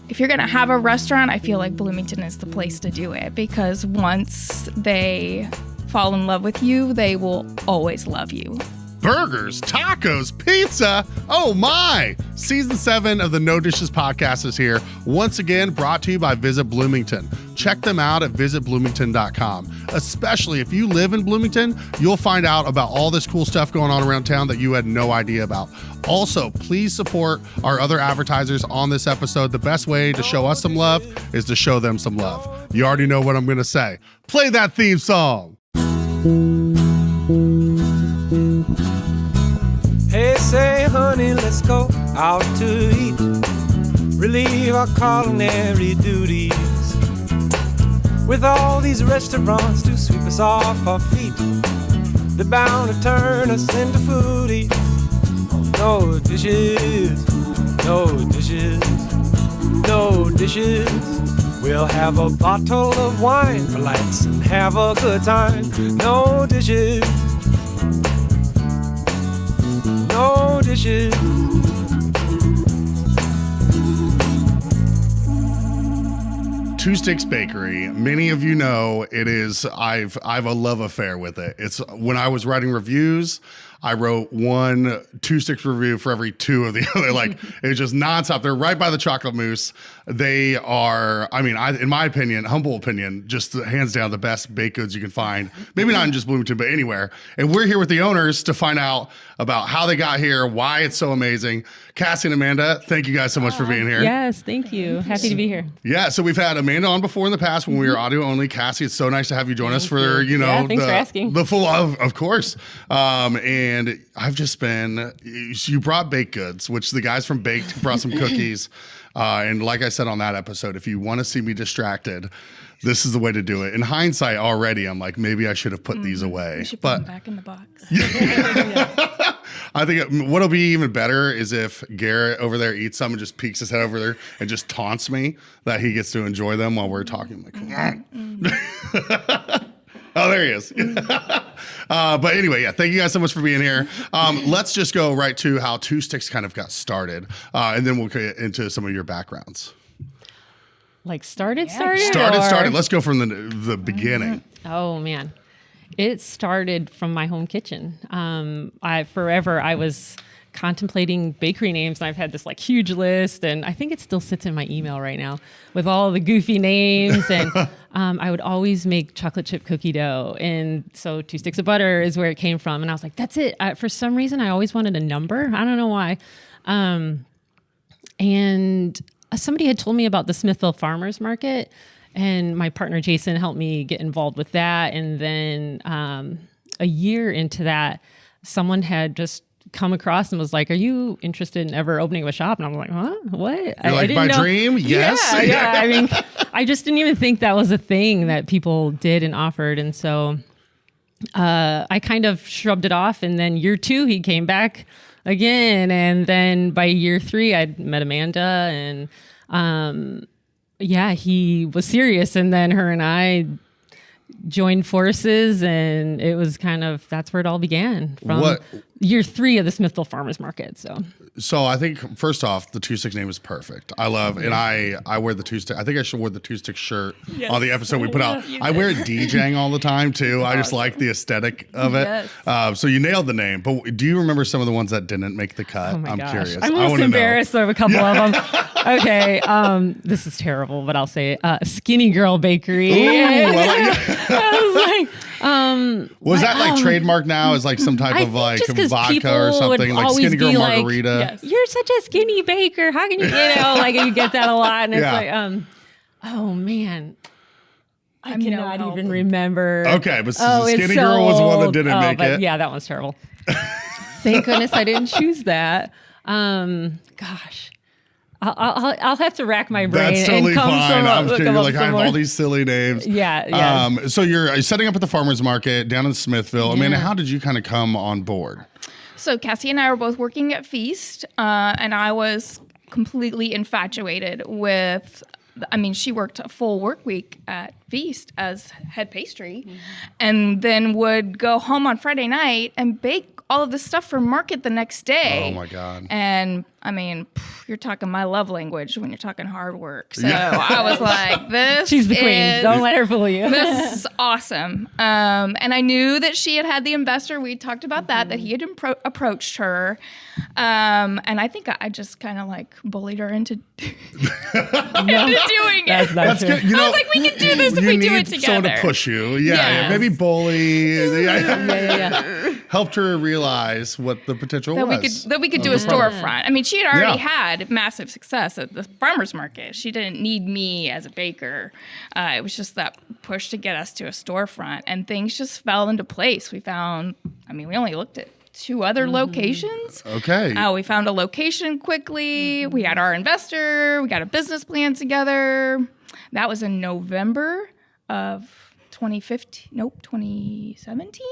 if you're going to have a restaurant, I feel like Bloomington is the place to do it, because once they fall in love with you, they will always love you. Burgers, tacos, pizza. Oh my! Season 7 of the No Dishes podcast is here. Once again, brought to you by Visit Bloomington. Check them out at visitbloomington.com. Especially if you live in Bloomington, you'll find out about all this cool stuff going on around town that you had no idea about. Also, please support our other advertisers on this episode. The best way to show us some love is to show them some love. You already know what I'm going to say. Play that theme song. Hey, say, honey, let's go out to eat. Relieve our culinary duties. With all these restaurants to sweep us off our feet, they're bound to turn us into foodies. No dishes, no dishes, no dishes. We'll have a bottle of wine for lights and have a good time. No dishes. No dishes. Two Sticks Bakery. Many of you know it is. I've a love affair with it. It's when I was writing reviews, I wrote 1 Two Sticks review for every 2 of the other. Like, it's just nonstop. They're right by the chocolate mousse. They are, I mean, in my opinion, humble opinion, just hands down the best baked goods you can find. Maybe not in just Bloomington, but anywhere. And we're here with the owners to find out about how they got here, why it's so amazing. Cassie and Amanda, thank you guys so much for being here. Yes, thank you. Happy to be here. Yeah, so we've had Amanda on before in the past when we were audio only. Cassie, it's so nice to have you join us for, thanks for asking. The full of course. And I've just been, you brought baked goods, which the guys from Baked brought some cookies. And like I said on that episode, if you want to see me distracted, this is the way to do it. In hindsight already, I'm like, maybe I should have put these away. You should put them back in the box. I think what'll be even better is if Garrett over there eats some and just peeks his head over there and just taunts me that he gets to enjoy them while we're talking. Like, oh, there he is. But anyway, yeah, thank you guys so much for being here. Let's just go right to how Two Sticks kind of got started, and then we'll get into some of your backgrounds. Like started? Let's go from the beginning. Oh, man. It started from my home kitchen. Forever, I was contemplating bakery names, and I've had this like huge list, and I think it still sits in my email right now with all the goofy names. And I would always make chocolate chip cookie dough, and so Two Sticks of Butter is where it came from. And I was like, that's it. For some reason, I always wanted a number. I don't know why. And somebody had told me about the Smithville Farmers Market, and my partner Jason helped me get involved with that. And then a year into that, someone had just come across and was like, are you interested in ever opening a shop? And I'm like, huh? What? I didn't know. Dream? Yes. Yeah. I mean, I just didn't even think that was a thing that people did and offered. And so I kind of shrugged it off. And then year 2, he came back again. And then by year 3, I'd met Amanda, and he was serious. And then her and I joined forces, and it was that's where it all began from year 3 of the Smithville Farmers Market. So I think first off, the Two Sticks name is perfect. I love, and I wear the Two Stick. I think I should wear the Two Stick shirt on the episode we put out. I wear it DJing all the time too. I just like the aesthetic of it. Yes. So you nailed the name, but do you remember some of the ones that didn't make the cut? Oh my gosh. Curious. I'm almost embarrassed of a couple of them. Okay, this is terrible, but I'll say it. Skinny Girl Bakery. Ooh, I was like, was that like trademark now as like some type of like vodka or something, like Skinny Girl Margarita? Like, yes. You're such a skinny baker. How can you, like you get that a lot, and it's like, oh man, I cannot even remember. Okay, but Skinny Girl was the one that didn't make it. Yeah, that one's terrible. Thank goodness I didn't choose that. Gosh. I'll have to rack my brain. That's totally and come fine. I'm sure you're like, I have more. all these silly names. Yeah. So you're setting up at the farmers market down in Smithville. Amanda, how did you kind of come on board? So Cassie and I were both working at Feast, and I was completely infatuated with, she worked a full work week at feast as head pastry, and then would go home on Friday night and bake all of this stuff for market the next day. Oh my God. And I mean, you're talking my love language when you're talking hard work. So I was like, this She's the queen. Don't let her fool you. This is awesome. And I knew that she had the investor. We talked about that he had approached her. And I think I just kind of like bullied her into, into doing it. That's good. You know, I was like, we can do this if we do it together. Someone to push you. Yeah. Yes. Maybe bully. Yeah. Helped her realize what the potential was. That we could do a storefront. I mean, she had already had massive success at the farmers market. She didn't need me as a baker. It was just that push to get us to a storefront, and things just fell into place. We found, we only looked at 2 other locations. Okay. We found a location quickly. We had our investor. We got a business plan together. That was in November of 2017.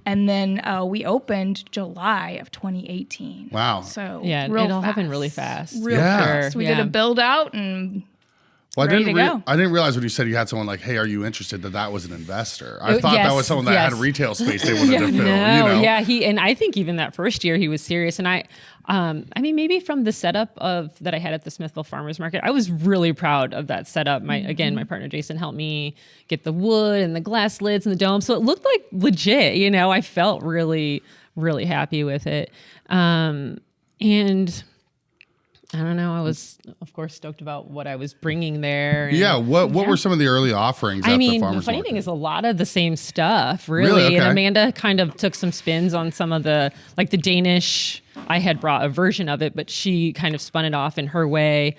And then we opened July of 2018. Wow. So Yeah, real it all fast. happened really fast. Real fast. We did a build out and Well, ready to go. I didn't realize when you said you had someone like, "Hey, are you interested?that was an investor?" I thought yes, that was someone that had retail space they wanted to fill. And I think even that first year he was serious. And maybe from the setup that I had at the Smithville Farmers Market, I was really proud of that setup. My partner Jason helped me get the wood and the glass lids and the dome, so it looked like legit. I felt really, really happy with it. And I don't know. I was, of course, stoked about what I was bringing there. And, What were some of the early offerings at the farmers the funny market? thing is a lot of the same stuff, really. Really? Okay. And Amanda kind of took some spins on some of the Danish. I had brought a version of it, but she kind of spun it off in her way.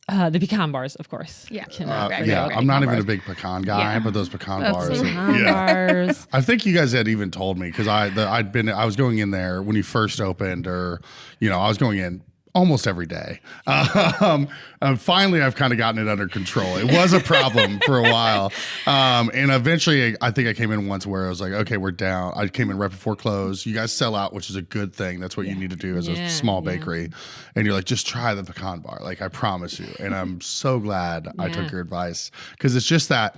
The pecan bars, of course. Yeah. I'm not even a big pecan guy, but those pecan bars. Bars. I think you guys had even told me because I was going in there when you first opened, or I was going in almost every day. Finally, I've kind of gotten it under control. It was a problem for a while. And eventually, I think I came in once where I was like, okay, we're down. I came in right before close. You guys sell out, which is a good thing. That's what you need to do as a small bakery. And you're like, just try the pecan bar. Like, I promise you. And I'm so glad I took your advice, because it's just that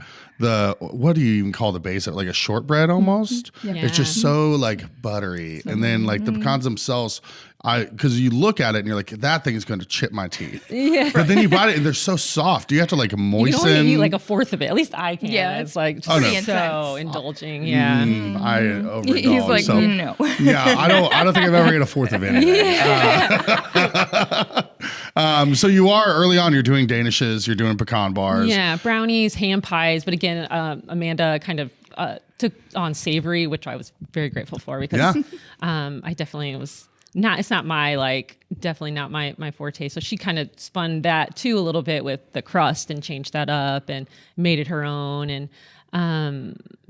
what do you even call the base of, like a shortbread almost? It's just so like buttery. And then like the pecans themselves, because you look at it and you're like, that thing is going to chip my teeth. Yeah. But then you bite it and they're so soft. You have to like moisten. You can only eat like a fourth of it. At least I can. Yeah, it's like just pretty so indulging. Yeah. I overdose. He's like, so, no. Yeah, I don't think I've ever ate a fourth of anything. So you are early on. You're doing danishes. You're doing pecan bars. Yeah, brownies, ham pies. But again, Amanda kind of took on Savory, which I was very grateful for, because I definitely was. It's not my definitely not my forte. So she kind of spun that too a little bit with the crust and changed that up and made it her own. And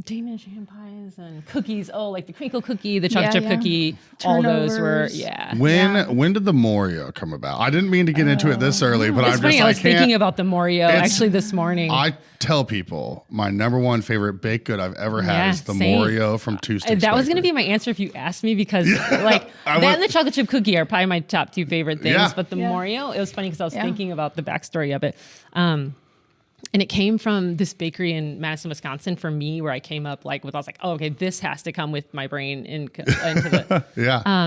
Danish ham pies and cookies. Oh, like the crinkle cookie, the chocolate chip cookie. All those were When did the Morio come about? I didn't mean to get into it this early, but it's I'm funny, just I was thinking about the Morio actually this morning. I tell people my number one favorite baked good I've ever had is the Morio from Two Sticks. That was going to be my answer if you asked me, because that and the chocolate chip cookie are probably my top 2 favorite things. Yeah. But the Morio, it was funny because I was thinking about the backstory of it. And it came from this bakery in Madison, Wisconsin for me, where I came up I was like, oh, okay, this has to come with my brain into the.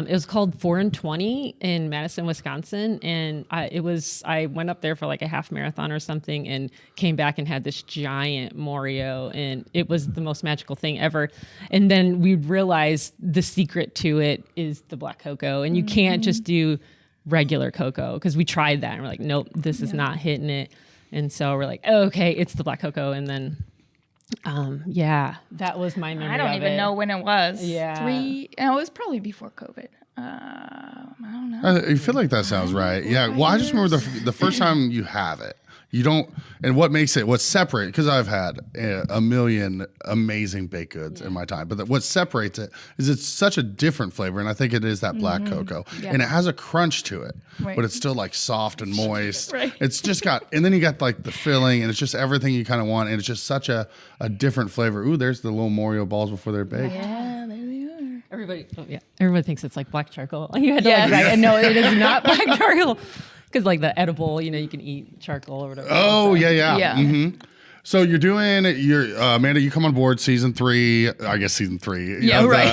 It was called 4 and 20 in Madison, Wisconsin. And I went up there for like a half marathon or something and came back and had this giant Morio, and it was the most magical thing ever. And then we realized the secret to it is the black cocoa, and you can't just do regular cocoa, because we tried that and we're like, nope, this is not hitting it. And so we're like, oh, okay, it's the black cocoa. And then, that was my memory. I don't even know when it was. Yeah. It was probably before COVID. I don't know. I feel like that sounds right. Yeah. Well, I just remember the first time you have it. You don't, and what's separate, because I've had a million amazing baked goods in my time, but what separates it is it's such a different flavor, and I think it is that black cocoa, and it has a crunch to it, but it's still like soft and moist. It's just got, and then you got like the filling, and it's just everything you kind of want, and it's just such a different flavor. Ooh, there's the little Morio balls before they're baked. Yeah, there they are. Everybody thinks it's like black charcoal. You had to and no, it is not black charcoal. Because like the edible, you can eat charcoal or whatever. Oh, yeah. Yeah. Mm-hmm. So you're doing Amanda, you come on board season 3, I guess season 3. Yeah, right.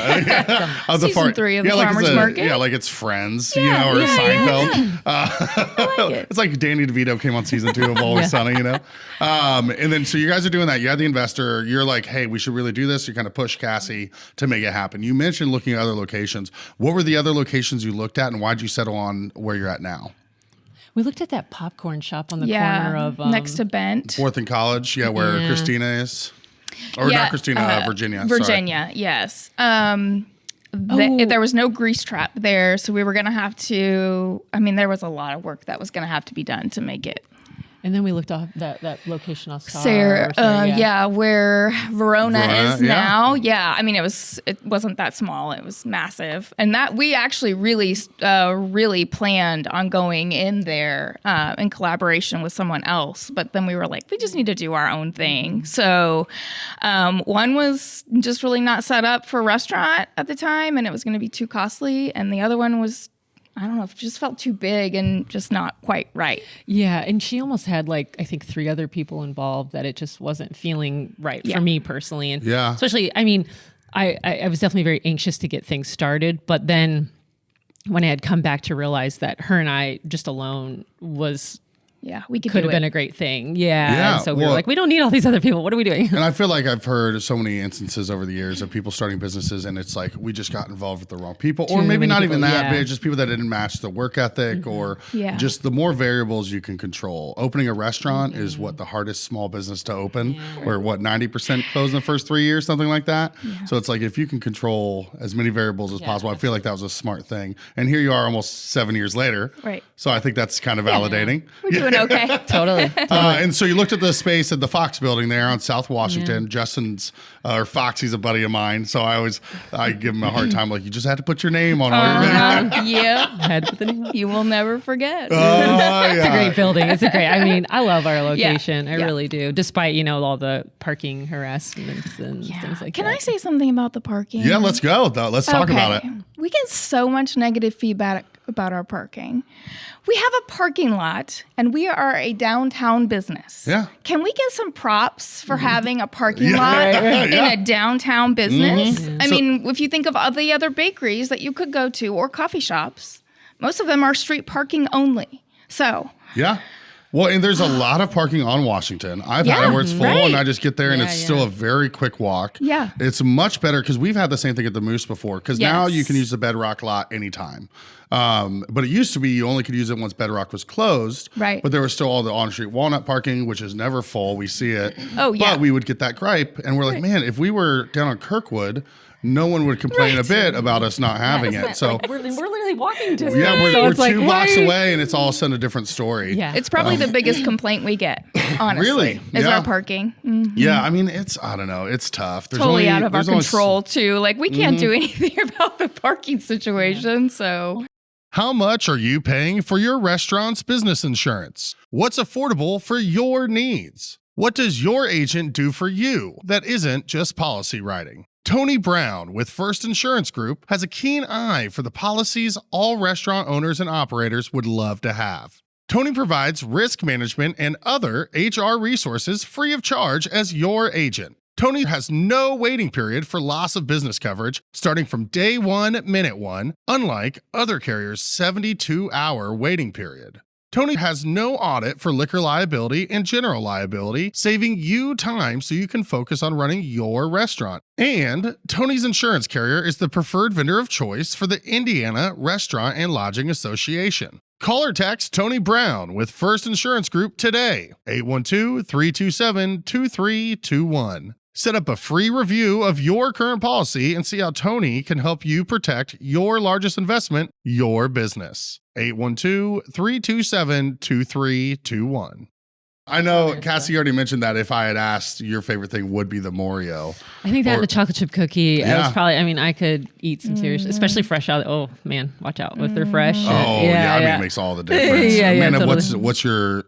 Of the Season 3 of the Farmers Market. Yeah, like it's Friends, or Seinfeld. I like it. It's like Danny DeVito came on season 2 of Always Sunny, And then so you guys are doing that. You had the investor. You're like, hey, we should really do this. You kind of push Cassie to make it happen. You mentioned looking at other locations. What were the other locations you looked at, and why'd you settle on where you're at now? We looked at that popcorn shop on the corner of next to Bent. 4th and College, where Christina is. Or not Christina, Virginia. Virginia, sorry. Yes. There was no grease trap there, so we were going to have to, there was a lot of work that was going to have to be done to make it. And then we looked off that location off where Verona is now. Yeah, it wasn't that small. It was massive, and that we actually really planned on going in there in collaboration with someone else. But then we were like, we just need to do our own thing. So one was just really not set up for a restaurant at the time, and it was going to be too costly. And the other one was, I don't know, it just felt too big and just not quite right. Yeah, and she almost had I think 3 other people involved that it just wasn't feeling right for me personally. And especially, I was definitely very anxious to get things started, but then when I had come back to realize that her and I just alone we could have been a great thing. Yeah. And so we were like, we don't need all these other people. What are we doing? And I feel like I've heard so many instances over the years of people starting businesses, and it's like we just got involved with the wrong people, or maybe not even that, but just people that didn't match the work ethic, or just the more variables you can control. Opening a restaurant is what the hardest small business to open, where 90% close in the first 3 years, something like that. Yeah. So it's like if you can control as many variables as possible, I feel like that was a smart thing. And here you are almost 7 years later. Right. So I think that's kind of validating. We're doing okay. Totally. And so you looked at the space at the Fox building there on South Washington. Justin's, or Foxy's a buddy of mine. So I give him a hard time. Like, you just had to put your name on it. Yeah. Had to put the name on. You will never forget. It's a great building. I love our location. I really do. Despite, all the parking harassments and things like that. Can I say something about the parking? Yeah, let's go. Let's talk about it. We get so much negative feedback about our parking. We have a parking lot, and we are a downtown business. Yeah. Can we get some props for having a parking lot in a downtown business? Mm-hmm. If you think of all the other bakeries that you could go to or coffee shops, most of them are street parking only. So. Yeah. Well, and there's a lot of parking on Washington. I've had it where it's full, and I just get there, and it's still a very quick walk. Yeah. It's much better, because we've had the same thing at the Moose before, because now you can use the Bedrock lot anytime. But it used to be you only could use it once Bedrock was closed. Right. But there was still all the on-street Walnut parking, which is never full. We see it. Oh, yeah. But we would get that gripe, and we're like, man, if we were down on Kirkwood, no one would complain a bit about us not having it. So we're literally walking to we're 2 blocks away, and it's all of a sudden a different story. Yeah. It's probably the biggest complaint we get, honestly, is our parking. Mm-hmm. Yeah, I don't know. It's tough. There's totally out of our control, too. We can't do anything about the parking situation, so. How much are you paying for your restaurant's business insurance? What's affordable for your needs? What does your agent do for you that isn't just policy writing? Tony Brown with First Insurance Group has a keen eye for the policies all restaurant owners and operators would love to have. Tony provides risk management and other HR resources free of charge as your agent. Tony has no waiting period for loss of business coverage starting from day 1, minute 1, unlike other carriers' 72-hour waiting period. Tony has no audit for liquor liability and general liability, saving you time so you can focus on running your restaurant. And Tony's insurance carrier is the preferred vendor of choice for the Indiana Restaurant and Lodging Association. Call or text Tony Brown with First Insurance Group today, 812-327-2321. Set up a free review of your current policy and see how Tony can help you protect your largest investment, your business. 812-327-2321. I know Cassie already mentioned that if I had asked, your favorite thing would be the Moreo. I think that and the chocolate chip cookie. Yeah. I was probably, I could eat some serious, especially fresh out. Oh man, watch out if they're fresh. Oh yeah, it makes all the difference. Totally. What's your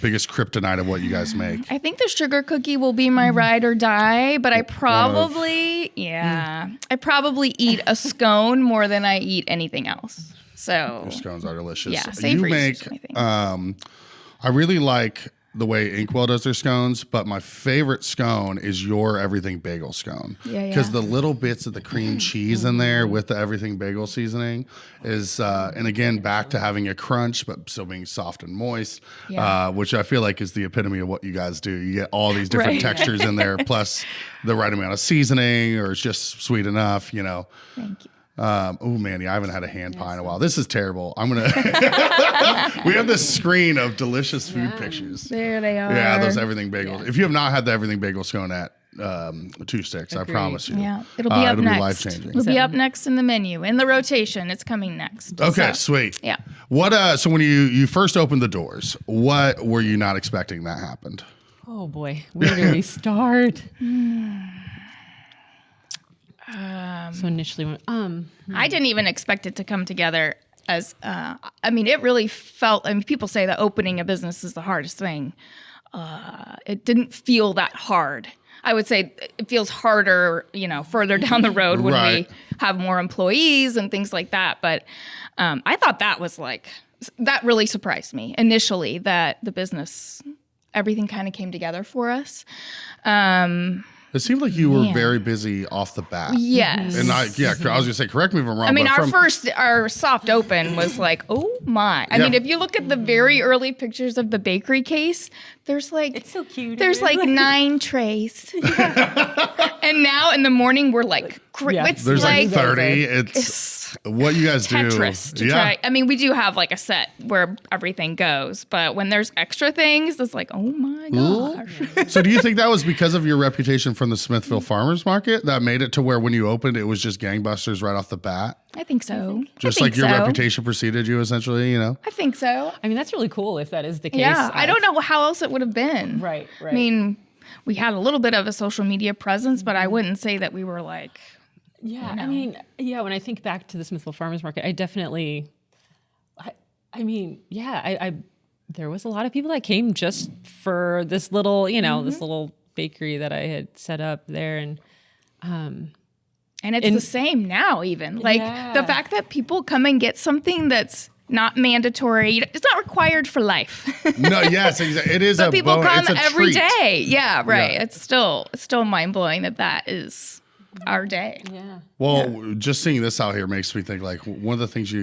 biggest kryptonite of what you guys make? I think the sugar cookie will be my ride or die, but I probably, I probably eat a scone more than I eat anything else. So Your scones are delicious. Yeah, You Savory's make, just my thing. I really like the way Inkwell does their scones, but my favorite scone is your everything bagel scone. Yeah. Because the little bits of the cream cheese in there with the everything bagel seasoning is, and again, back to having a crunch, but still being soft and moist, which I feel like is the epitome of what you guys do. You get all these different textures in there, plus the right amount of seasoning, or it's just sweet enough, you know. Thank you. Oh man, I haven't had a hand pie in a while. This is terrible. I'm gonna. We have this screen of delicious food pictures. There they are. Yeah, those everything bagels. If you have not had the everything bagel scone at Two Sticks, I promise you. Yeah, it'll be up it'll next. be life changing. It'll be up next in the menu, in the rotation. It's coming next. Okay, So, sweet. Yeah. What? So when you first opened the doors, what were you not expecting that happened? Oh boy, where do we start? So initially, I didn't even expect it to come together as, it really felt, people say that opening a business is the hardest thing. It didn't feel that hard. I would say it feels harder, further down the road when Right. we have more employees and things like that. But I thought that really surprised me initially, that the business, everything kind of came together for us. It seemed like you were very busy off the bat. Yes. And I was gonna say, correct me if I'm wrong. Our soft open was like, oh my. I mean, if you look at the very early pictures of the bakery case, there's like, it's so cute. there's like 9 trays. And now in the morning, we're like, it's there's like like 30. It's what you guys Tetris do. to try. I mean, we do have like a set where everything goes, but when there's extra things, it's like, oh my gosh. So do you think that was because of your reputation from the Smithville Farmers Market that made it to where when you opened, it was just gangbusters right off the bat? I think so. Just I like think your so. reputation preceded you, essentially, I think so. I mean, that's really cool if that is the case. Yeah, I don't know how else it would have been. Right. I mean, we had a little bit of a social media presence, but I wouldn't say that we were like, Yeah, I mean, when I think back to the Smithville Farmers Market, I definitely, there was a lot of people that came just for this little, this little bakery that I had set up there, and it's the same now even. Like the fact that people come and get something that's not mandatory, it's not required for life. No, yes, exactly. It is but a people bonus. come It's a every treat. day. Yeah, right. Yeah. It's still mind-blowing that is our day. yeah. Well, just seeing this out here makes me think like one of the things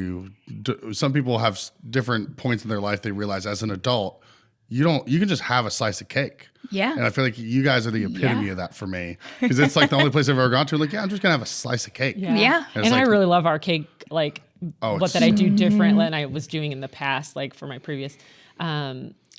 some people have different points in their life they realize as an adult, you can just have a slice of cake. Yeah. And I feel like you guys are the epitome of that for me because it's like the only place I've ever gone to. Like, I'm just going to have a slice of cake. Yeah. And And I like- really love our cake, like Oh, what that I do different than I was doing in the past, like for my previous,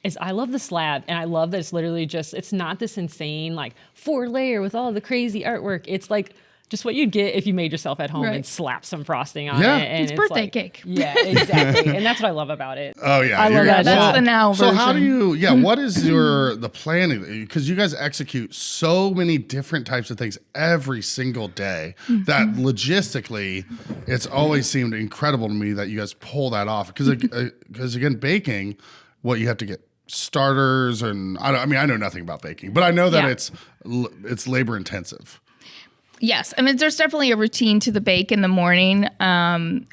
is I love the slab, and I love that it's literally it's not this insane like 4-layer with all the crazy artwork. It's like just what you'd get if you made yourself at home Right. and slapped some frosting on Yeah. it. And It's birthday like, cake. Yeah, exactly. And that's what I love about it. Oh yeah. I love you're- that. That's shot. the now So version. how do you, what is the planning? Because you guys execute so many different types of things every single day that logistically, it's always seemed incredible to me that you guys pull that off. Because again, baking, you have to get starters and I know nothing about baking, but I know that it's labor intensive. Yes, I mean, there's definitely a routine to the bake in the morning. And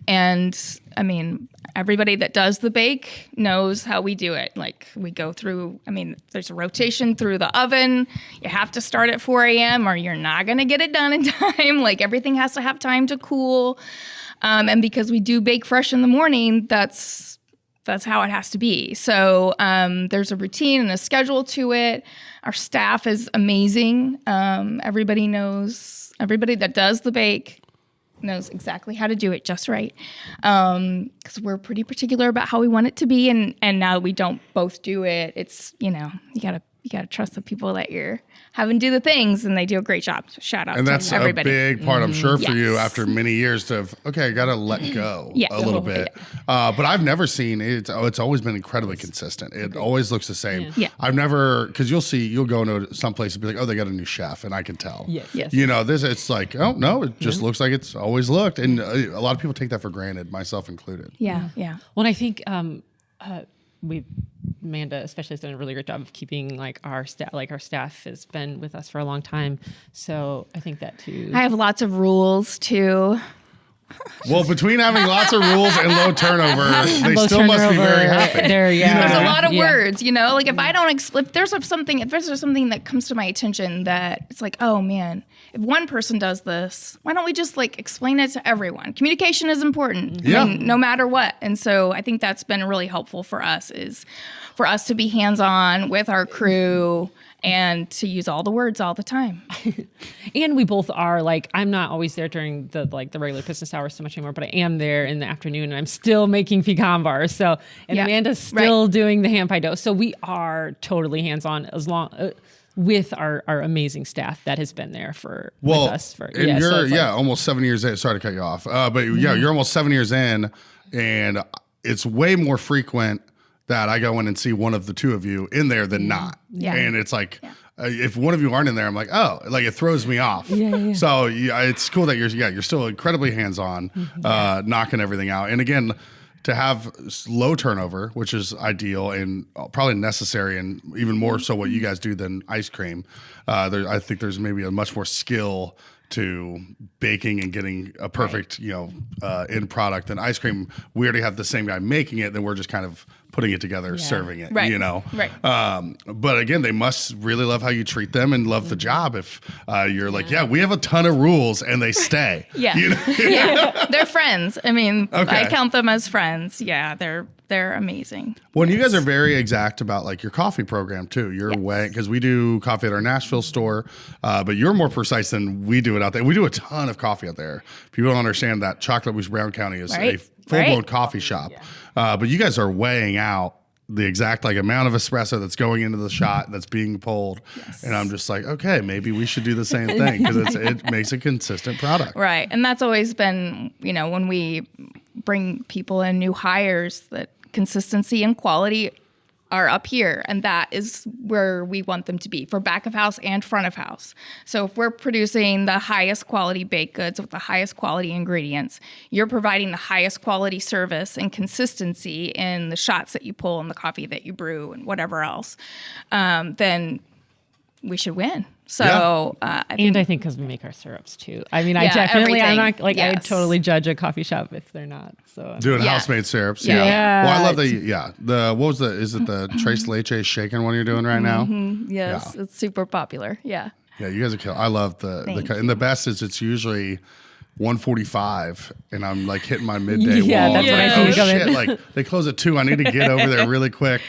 I mean, everybody that does the bake knows how we do it. Like we go through, there's a rotation through the oven. You have to start at 4 a.m. or you're not going to get it done in time. Like everything has to have time to cool. And because we do bake fresh in the morning, that's how it has to be. So there's a routine and a schedule to it. Our staff is amazing. Everybody that does the bake knows exactly how to do it just right. Because we're pretty particular about how we want it to be. And now we don't both do it. It's, you gotta trust the people that you're having do the things, and they do a great job. So shout out And to that's everybody. a big part, I'm sure, for you Yes. after many years I got to let go Yeah. a little bit. But I've never seen it's always been incredibly consistent. It always looks the same. Yeah. I've never, because you'll go into some place and be like, oh, they got a new chef, and I can tell. Yes. It's like, oh, no, it just looks like it's always looked. And a lot of people take that for granted, myself included. Yeah. Well, I think Amanda especially has done a really great job of keeping our staff has been with us for a long time. So I think that too. I have lots of rules too. Well, between having lots of rules and low turnover, they Low still must be very turnover, happy. There's a lot of Yeah. words, like if I don't if there's something that comes to my attention that it's like, oh man, if one person does this, why don't we just like explain it to everyone? Communication is important, Yeah. I mean, no matter what. And so I think that's been really helpful for us is for us to be hands-on with our crew and to use all the words all the time. And we both are like, I'm not always there during the regular business hours so much anymore, but I am there in the afternoon and I'm still making pecan bars. So, and Yeah. Amanda's still doing the hand pie dough. So we are totally hands-on as long with our amazing staff that has been there with us for, and so you're it's like- almost 7 years in. Sorry to cut you off. But yeah, you're almost 7 years in, and it's way more frequent that I go in and see one of the two of you in there than not. Yeah. And it's like, if one of you aren't in there, I'm like, oh, like it throws me off. Yeah. So it's cool that you're still incredibly hands-on, knocking everything out. And again, to have low turnover, which is ideal and probably necessary, and even more so what you guys do than ice cream. I think there's maybe a much more skill to baking and getting a perfect, end product than ice cream. We already have the same guy making it, then we're just kind of putting it together, serving it, Right. Right. Right. But again, they must really love how you treat them and love the job if you're like, we have a ton of rules and they stay. Yeah. You know? Yeah. They're friends. I mean, Okay. I count them as friends. Yeah, they're amazing. Well, and you guys are very exact about like your coffee program too. You're way, because we do coffee at our Nashville store, but you're more precise than we do it out there. We do a ton of coffee out there. People don't understand that Chocolate Mousse Brown County is Right. a full-blown Right. coffee shop. But you guys are weighing out the exact like amount of espresso that's going into the shot that's being pulled. And I'm just like, okay, maybe we should do the same thing because it makes a consistent product. Right. And that's always been, when we bring people in, new hires, that consistency and quality are up here. And that is where we want them to be for back of house and front of house. So if we're producing the highest quality baked goods with the highest quality ingredients, you're providing the highest quality service and consistency in the shots that you pull and the coffee that you brew and whatever else, then we should win. So, I think because we make our syrups too. I mean, I Yeah, definitely, I'm everything. not like, I Yes. totally judge a coffee shop if they're not. So Doing Yeah. house-made syrups. Yeah. Yeah. Well, I love is it the Tres Leche shaken one you're doing right now? yes, it's super popular. Yeah. Yeah, you guys are killing. I love and the best is it's usually 1:45 and I'm like hitting my midday Yeah, wall. that's what I Like, see oh coming. shit, like they close at 2. I need to get over there really quick.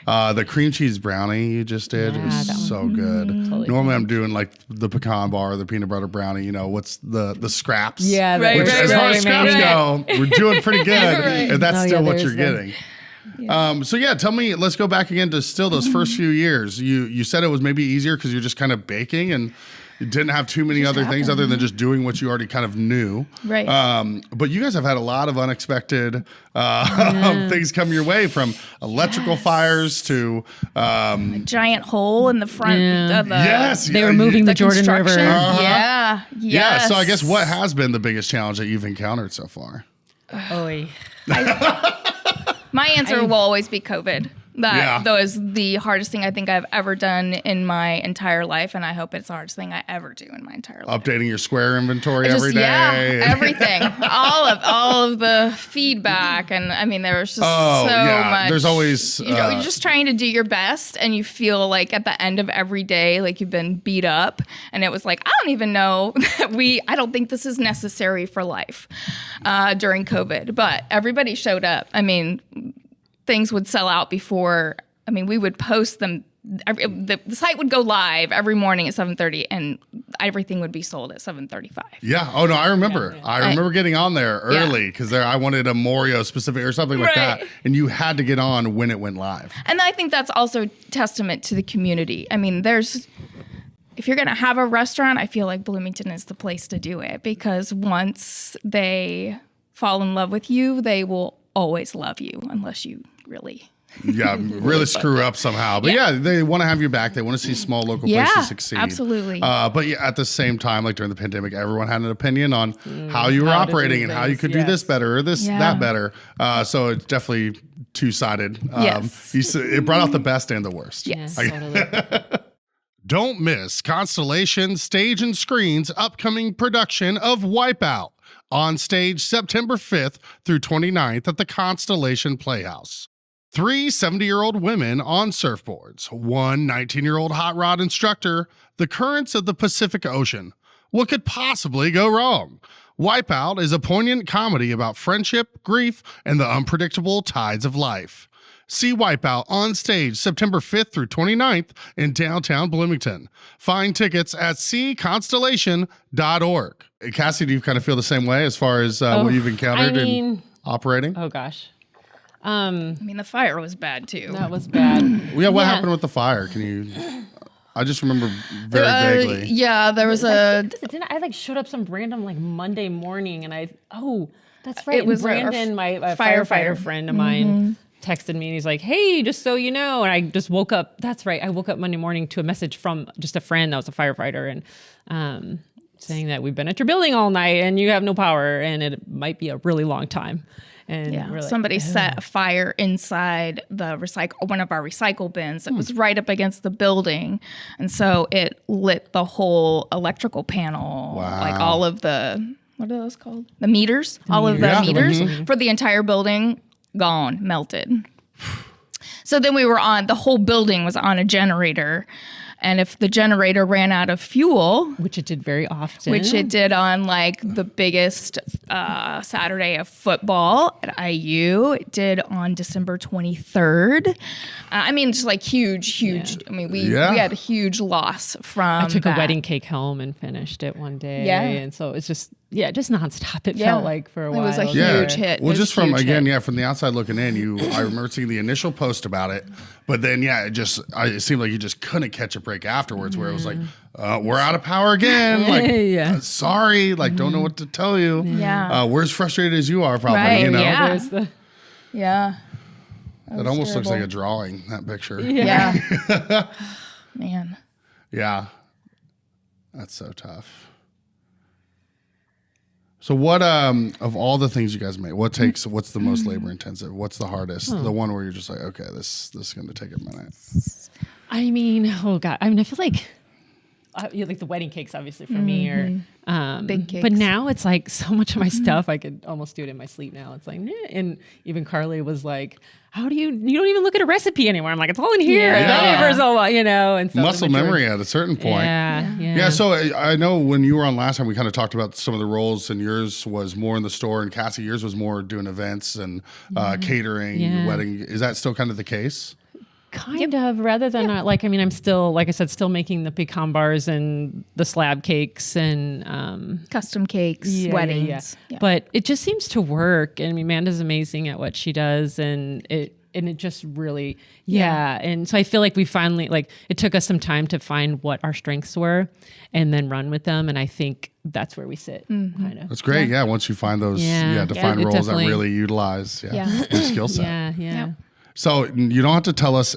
The cream cheese brownie you just did Yeah, is that one. so good. Totally. Normally I'm doing like the pecan bar, the peanut butter brownie, what's the scraps. Yeah, Right, Which right, as far as right, scraps go, we're doing pretty good. Right. And that's Oh, still yeah, what there's you're them. getting. So yeah, tell me, let's go back again to still those first few years. You said it was maybe easier because you're just kind of baking and you didn't have too many other things other than just doing what you already kind of knew. Right. But you guys have had a lot of unexpected things come your way, from electrical fires to Giant hole in the front Yeah. of the yes, They were moving the Jordan River. construction. Uh-huh. Yeah. yeah. Yes. So I guess what has been the biggest challenge that you've encountered so far? Oy. My answer will always be COVID. Yeah. That is the hardest thing I think I've ever done in my entire life, and I hope it's the hardest thing I ever do in my entire life. Updating your Square inventory every day. Yeah, everything, all of the feedback, and I mean there was just much. There's always you're just trying to do your best, and you feel like at the end of every day, like you've been beat up, and it was like I don't even know that I don't think this is necessary for life during COVID, but everybody showed up. I mean, things would sell out before. I mean, we would post them. The site would go live every morning at 7:30, and everything would be sold at 7:35. Yeah. Oh no, I remember. I remember getting on there early because I wanted a Morio specific or something like that, Right. and you had to get on when it went live. And I think that's also testament to the community. I mean, if you're going to have a restaurant, I feel like Bloomington is the place to do it, because once they fall in love with you, they will always love you unless you really. Yeah, really screw up somehow. But yeah, they want to have you back. They want to see small local places succeed. Absolutely. But yeah, at the same time, like during the pandemic, everyone had an opinion on how you were how to do operating and how you things, could do this yes. better or Yeah. that better. So it's definitely two-sided. Yes. It brought out the best and the worst. Yes. Totally. Don't miss Constellation Stage and Screen's upcoming production of Wipeout, On stage September 5th through 29th at the Constellation Playhouse. 3 70-year-old women on surfboards, 1 19-year-old hot rod instructor, the currents of the Pacific Ocean. What could possibly go wrong? Wipeout is a poignant comedy about friendship, grief, and the unpredictable tides of life. See Wipeout on stage September 5th through 29th in downtown Bloomington. Find tickets at cconstellation.org. Cassie, do you kind of feel the same way as far as what you've encountered in operating? Oh, gosh. I mean, the fire was bad, too. That was bad. What happened with the fire? Can you... I just remember very vaguely. Yeah, there was a... Didn't I showed up some random Monday morning and that's right. It was Brandon, my firefighter friend of mine, texted me and he's like, hey, just so you know. And I just woke up. That's right. I woke up Monday morning to a message from just a friend that was a firefighter and saying that we've been at your building all night and you have no power and it might be a really long time. And somebody set a fire inside the one of our recycle bins. It was right up against the building, and so it lit the whole electrical panel. Wow. Like all of the what are those called? The meters. All of the meters for the entire building gone, melted. So then we were the whole building was on a generator. And if the generator ran out of fuel, which it did very often, which it did on the biggest Saturday of football at IU, it did on December 23rd. I mean, just huge. Yeah. I mean, we had a huge loss from. I took a wedding cake home and finished it one day. Yeah, and so it's just nonstop. It felt like for a while. It was a huge hit. Well, just from from the outside looking in, I remember seeing the initial post about it, but then it seemed like you just couldn't catch a break afterwards, where it was we're out of power again. Sorry, don't know what to tell you. Yeah, we're as frustrated as you are, probably. Right, you know. Yeah. It almost looks like a drawing, that picture. Yeah. Man. Yeah. That's so tough. So what of all the things you guys make, what's the most labor intensive? What's the hardest? The one where you're just okay, this is going to take a minute. I mean, oh God. I mean, I feel like the wedding cakes, obviously for me, or big cakes. But now it's so much of my stuff, I could almost do it in my sleep now. It's and even Carly was like, how do you don't even look at a recipe anymore? I'm like, it's all in here. And so muscle memory at a certain point. Yeah. So I know when you were on last time, we kind of talked about some of the roles, and yours was more in the store, and Cassie, yours was more doing events and catering, wedding. Is that still kind of the case? Kind of, rather than I'm still, like I said, still making the pecan bars and the slab cakes and custom cakes, weddings. Yeah. But it just seems to work. And Amanda's amazing at what she does, and it just really, And so I feel like we finally, it took us some time to find what our strengths were and then run with them. And I think that's where we sit, kind of. That's great. Yeah. Once you find those, to find roles that really utilize your skill set. Yeah. So you don't have to tell us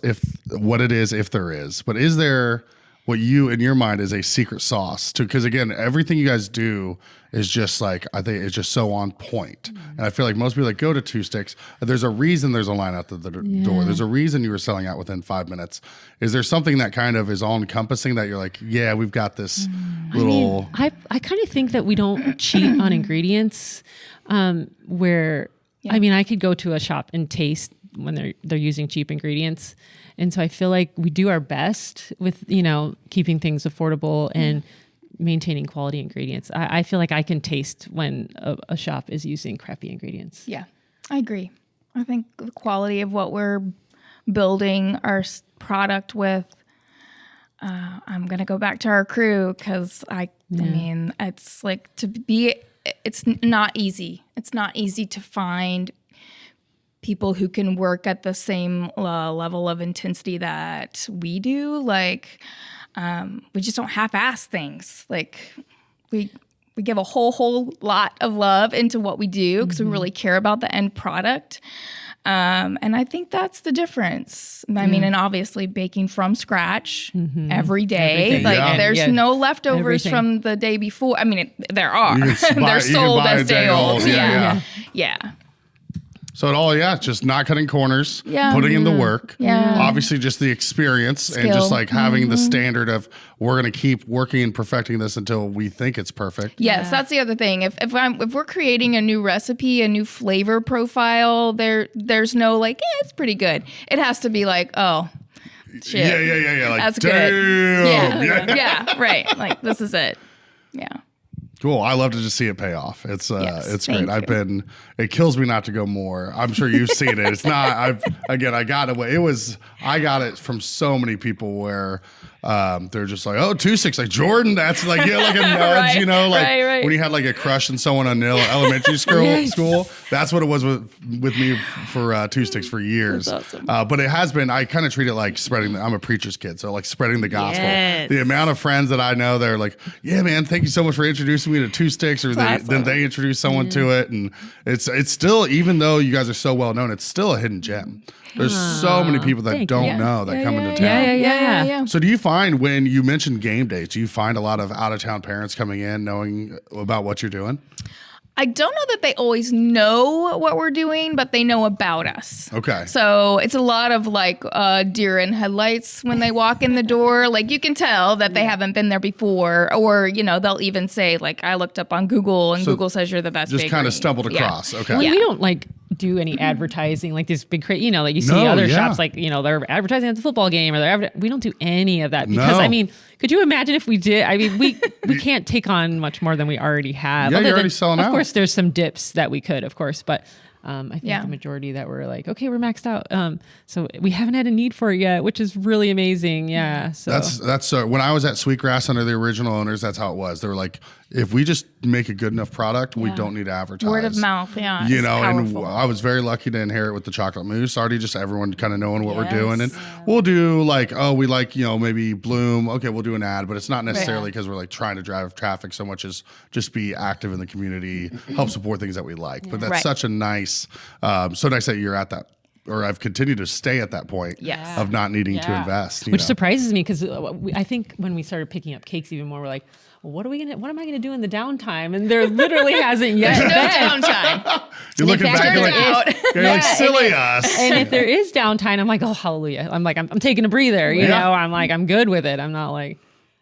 what it is, if there is, but is there what you, in your mind, is a secret sauce to, because again, everything you guys do is just I think it's just so on point. And I feel like most people go to Two Sticks, there's a reason there's a line out the door. There's a reason you were selling out within 5 minutes. Is there something that kind of is all encompassing that you're we've got this little... I kind of think that we don't cheat on ingredients where, I could go to a shop and taste when they're using cheap ingredients. And so I feel like we do our best with, keeping things affordable and maintaining quality ingredients. I feel like I can taste when a shop is using crappy ingredients. Yeah, I agree. I think the quality of what we're building our product with, I'm going to go back to our crew because I mean, it's it's not easy. It's not easy to find people who can work at the same level of intensity that we do. We just don't half-ass things. We give a whole lot of love into what we do because we really care about the end product. And I think that's the difference. I mean, and obviously baking from scratch every day. There's no leftovers from the day before. I mean, there are. They're sold as day old. Yeah. So just not cutting corners, Yeah. putting in the work. Yeah. Obviously, just the experience and just like having the standard of we're going to keep working and perfecting this until we think it's perfect. Yes, that's the other thing. If we're creating a new recipe, a new flavor profile, there's no like, it's pretty good. It has to be like, oh, shit. Yeah. Like, That's damn. good. Yeah. Yeah, right. Like, this is it. Yeah. Cool. I love to just see it pay off. It's Yes, it's thank great. you. It kills me not to go more. I'm sure you've seen it. It's not, I got it from so many people where they're just like, oh, 2-6, like Jordan. That's like, like a nudge, Right, you know, like right. when you had like a crush on someone in elementary school. That's what it was with me for 2-6 for years. That's awesome. But it has been, I kind of treat it like I'm a preacher's kid. So like spreading the gospel. Yes. The amount of friends that I know, they're like, yeah, man, thank you so much for introducing me to 2-6, or awesome. then they introduce someone to it. And it's still, even though you guys are so well known, it's still a hidden gem. There's so many people that Thank don't you. know that come into town. Yeah. So do you find when you mentioned game days, do you find a lot of out-of-town parents coming in knowing about what you're doing? I don't know that they always know what we're doing, but they know about us. Okay. So it's a lot of like deer in headlights when they walk in the door. Like you can tell that they haven't been there before, or they'll even say like, I looked up on Google and Google says you're the best. Just kind of bakery. stumbled across. Yeah. Okay. Well, we don't like do any advertising like this big like you see No, other yeah. shops like they're advertising at the football game or we don't do any of that because No. I mean, could you imagine if we did? I mean, we can't take on much more than we already have. Yeah, Other you're than, already selling out. Of course, there's some dips that we could, of course, but I think Yeah. the majority that were like, okay, we're maxed out. So we haven't had a need for it yet, which is really amazing. Yeah. So That's when I was at Sweetgrass under the original owners, that's how it was. They were like, if we just make a good enough product, we don't need to advertise. Word of mouth, yeah. You it's know, powerful. and I was very lucky to inherit with the chocolate mousse. Already just everyone kind of knowing what we're Yes. doing. And we'll do like, we like, maybe Bloom. Okay, we'll do an ad, but it's not necessarily because we're like trying to drive traffic so much as just be active in the community, help support things that we like. But that's Right. such a nice, so nice that you're at that, or I've continued to stay at that point Yes. of not needing to invest. which surprises me because I think when we started picking up cakes even more, we're like, well, what am I gonna do in the downtime? And there literally hasn't yet There's no been. downtime. You're looking fact, back, you're turns out- like, you're like silly us. And if there is downtime, I'm like, oh, hallelujah. I'm like, I'm taking a breather, you know? I'm like, I'm good with it. I'm not like,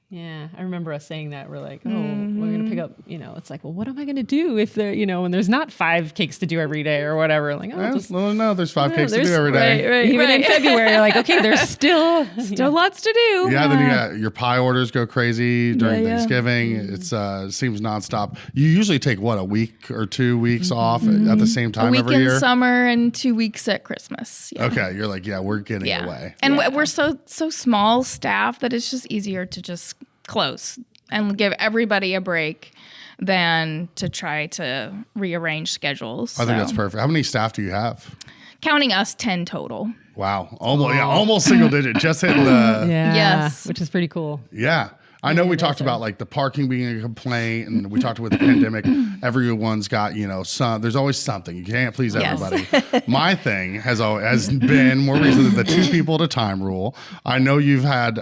yeah. I remember us saying that. We're like, oh, we're going to pick up, it's like, well, what am I going to do if there, when there's not 5 cakes to do every day or whatever? Like, No, there's 5 cakes to do every day. Right, even in February, you're like, okay, there's still lots to do. Yeah, then you got your pie orders go crazy during Yeah. Thanksgiving. It's it seems nonstop. You usually take a week or 2 weeks off at the same A time week every in year. summer and 2 weeks at Christmas. Yeah. Okay, you're like, we're getting away. And we're so small staff that it's just easier to just close and give everybody a break than to try to rearrange schedules. I think that's perfect. How many staff do you have? Counting us, 10 total. Wow, almost single digit. Just hitting the Yes. which is pretty cool. yeah. I know we talked about like the parking being a complaint, and we talked with the pandemic. Everyone's got there's always something. You can't please Yes. everybody. My thing has been more recently the 2 people at a time rule. I know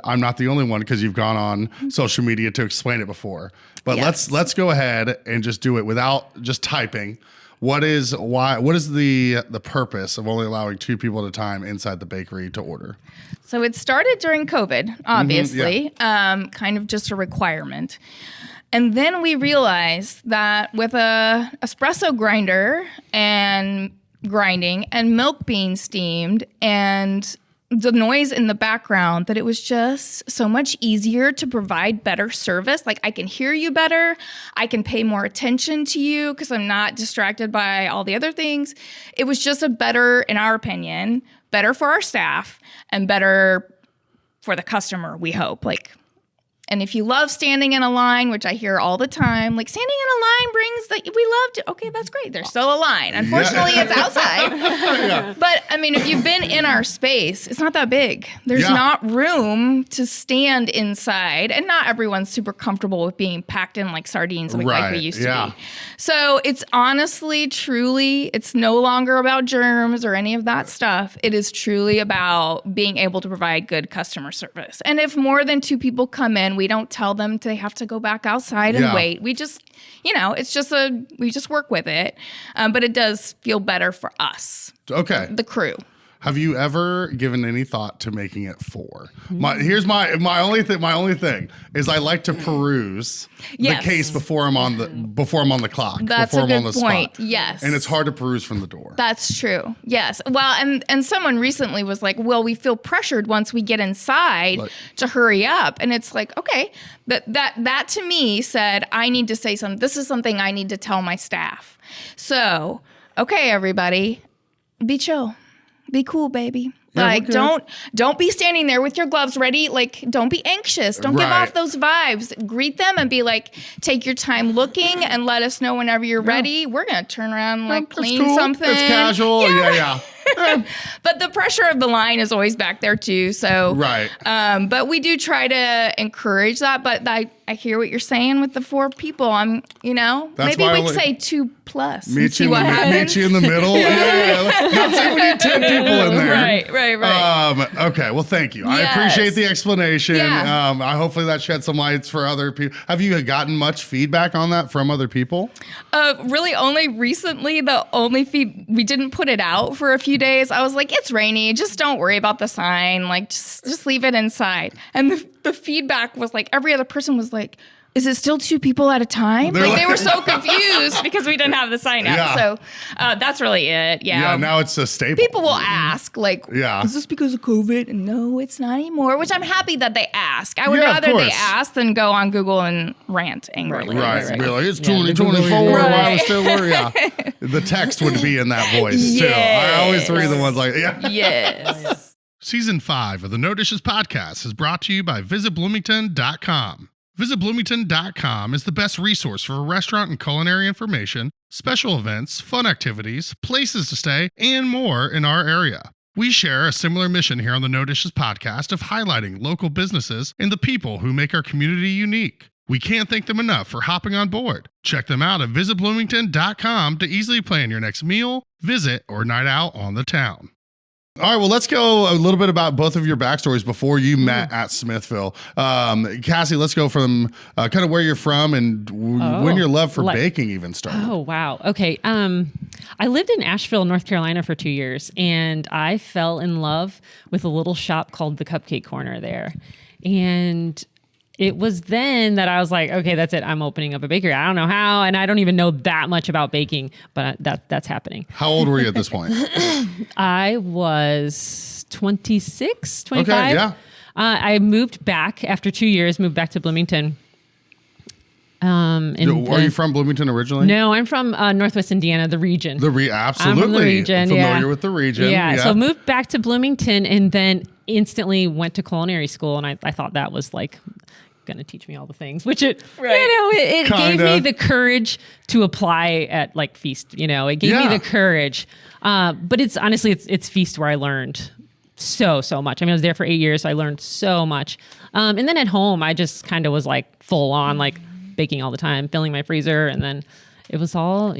I'm not the only one because you've gone on social media to explain it before. But Yes. let's go ahead and just do it without just typing. What is the purpose of only allowing 2 people at a time inside the bakery to order? So it started during COVID, obviously, kind of just a requirement. And then we realized that with a espresso grinder and grinding and milk being steamed and the noise in the background, that it was just so much easier to provide better service. Like I can hear you better. I can pay more attention to you because I'm not distracted by all the other things. It was just a better, in our opinion, better for our staff and better for the customer, we hope. And if you love standing in a line, which I hear all the time, like standing in a line brings we love to, okay, that's great. There's still a line. Unfortunately, it's outside. But I mean, if you've been in our space, it's not that big. There's not room to stand inside. And not everyone's super comfortable with being packed in like sardines like we used to be. So it's honestly, truly, it's no longer about germs or any of that stuff. It is truly about being able to provide good customer service. And if more than 2 people come in, We don't tell them they have to go back outside and wait. We just, we just work with it. But it does feel better for us. Okay. The crew. Have you ever given any thought to making it 4? Here's my only thing is I like to peruse the case before I'm on the clock. That's before a I'm on good the point. Spot. Yes. And it's hard to peruse from the door. That's true. Yes. Well, and someone recently was like, well, we feel pressured once we get inside to hurry up. And it's like, okay, that to me said, I need to say something. This is something I need to tell my staff. So, okay, everybody, be chill. Be cool, baby. Yeah, don't be standing there with your gloves ready. Like, don't be anxious. Don't give off those vibes. Greet them and be like, take your time looking and let us know whenever you're ready. We're going to turn around and like clean something. It's casual. Yeah. But the pressure of the line is always back there too. So, but we do try to encourage that. But I hear what you're saying with the 4 people. That's maybe we'd say 2+. Meet you in the middle. Not saying we need 10 people in there. Right. Okay. Well, thank you. Yes. I appreciate the explanation. Yeah. Hopefully that shed some lights for other people. Have you gotten much feedback on that from other people? Really only recently. The only we didn't put it out for a few days. I was like, it's rainy. Just don't worry about the sign. Like, just leave it inside. And the feedback was like, every other person was like, is it still 2 people at a time? Like, they were so confused because we didn't have the sign out. Yeah. So that's really it. Yeah. Yeah, now it's a staple. People will ask, like, is this because of COVID? And no, it's not anymore, which I'm happy that they ask. I would rather they ask than go on Google and rant angrily. Right. Be like, it's 2024. Why was still worried? Yeah. The text would be in that voice, too. I always read the ones like, Yes. Season 5 of the No Dishes podcast is brought to you by VisitBloomington.com. VisitBloomington.com is the best resource for restaurant and culinary information, special events, fun activities, places to stay, and more in our area. We share a similar mission here on the No Dishes podcast of highlighting local businesses and the people who make our community unique. We can't thank them enough for hopping on board. Check them out at VisitBloomington.com to easily plan your next meal, visit, or night out on the town. All right, well, let's go a little bit about both of your backstories before you met at Smithville. Cassie, let's go from kind of where you're from and when your love for baking even started. Oh, wow. Okay. I lived in Asheville, North Carolina for 2 years, and I fell in love with a little shop called the Cupcake Corner there. And it was then that I was like, okay, that's it. I'm opening up a bakery. I don't know how, and I don't even know that much about baking, but that's happening. How old were you at this point? I was 26, 25. Okay, yeah. I moved back after 2 years, moved back to Bloomington. Are you from Bloomington originally? No, I'm from Northwest Indiana, the region. Absolutely. I'm from the region, Familiar with the region. Yeah, so moved back to Bloomington and then instantly went to culinary school, and I thought that was like going to teach me all the things, which it gave me the courage to apply at like Feast. It gave me the courage. But it's honestly, it's Feast where I learned so much. I mean, I was there for 8 years, so I learned so much. And then at home, I just kind of was like full on like baking all the time, filling my freezer, and then it was all,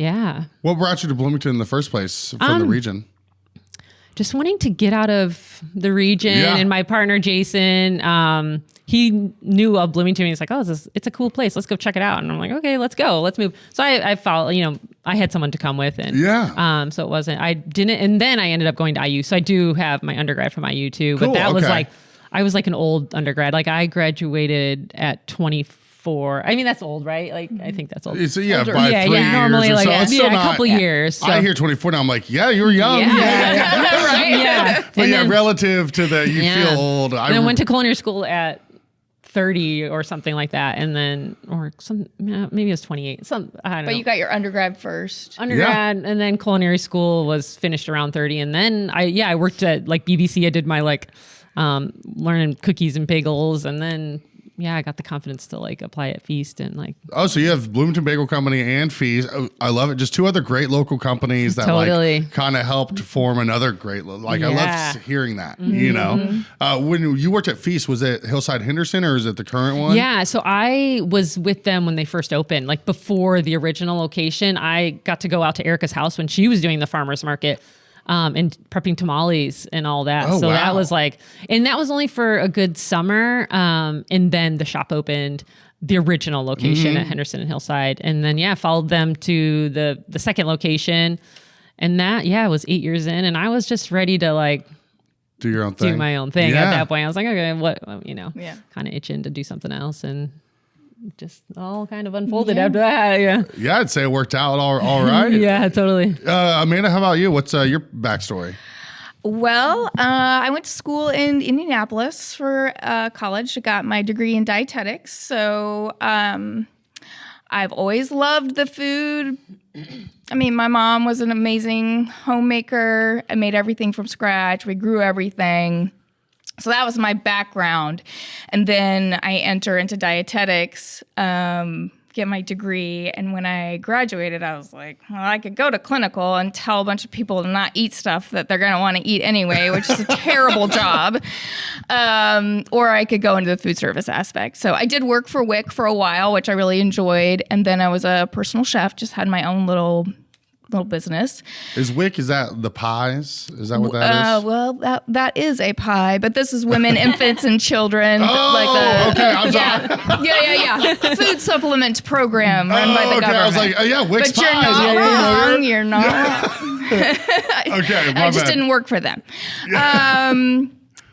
What brought you to Bloomington in the first place from the region? Just wanting to get out of the region, and my partner Jason, he knew of Bloomington. And he's like, "Oh, it's a cool place. Let's go check it out." And I'm like, "Okay, let's go. Let's move." So I followed. I had someone to come with, and so it wasn't. I didn't, and then I ended up going to IU. So I do have my undergrad from IU too. Cool, but that was like, I was like an old undergrad. Like I graduated at 24. I mean, that's old, right? Like, I think that's old. By 3 years normally or like so. a couple years. So. I hear 24 now. I'm like, you were young. Right? But relative to that, you feel old. And I went to culinary school at 30 or something like that, and then maybe it was 28. I don't know. But you got your undergrad first. And then culinary school was finished around 30, and then I worked at like BBC. I did my like learning cookies and bagels, and then. Yeah, I got the confidence to like apply at Feast and like. Oh, so you have Bloomington Bagel Company and Feast. I love it. Just 2 other great local companies that like kind of helped form another great. Like I love hearing that. Mm-hmm. When you worked at Feast, was it Hillside Henderson or is it the current one? Yeah, so I was with them when they first opened, like before the original location. I got to go out to Erica's house when she was doing the farmers market. and prepping tamales and all that. Oh, So wow. that was like, and that was only for a good summer. And then the shop opened the original location at Henderson and Hillside. And then, followed them to the second location. And that, it was 8 years in. And I was just ready to like Do your own thing. do my own thing at that point. I was like, okay, what, kind of itching to do something else. And just all kind of unfolded after that. Yeah. Yeah, I'd say it worked out all right. Yeah, totally. Amanda, how about you? What's your backstory? Well, I went to school in Indianapolis for college. I got my degree in dietetics. So I've always loved the food. I mean, my mom was an amazing homemaker. I made everything from scratch. We grew everything. So that was my background. And then I enter into dietetics, get my degree. And when I graduated, I was like, well, I could go to clinical and tell a bunch of people to not eat stuff that they're going to want to eat anyway, which is a terrible job. Or I could go into the food service aspect. So I did work for WIC for a while, which I really enjoyed. And then I was a personal chef, just had my own little business. Is WIC, is that the pies? Is that what that is? Well, that is a pie, but this is women, infants, and children. Okay, I'm sorry. Yeah. Food supplement program run by the government. I was like, WIC's but you're pies. not wrong. You're not wrong. Okay, I just didn't work for them.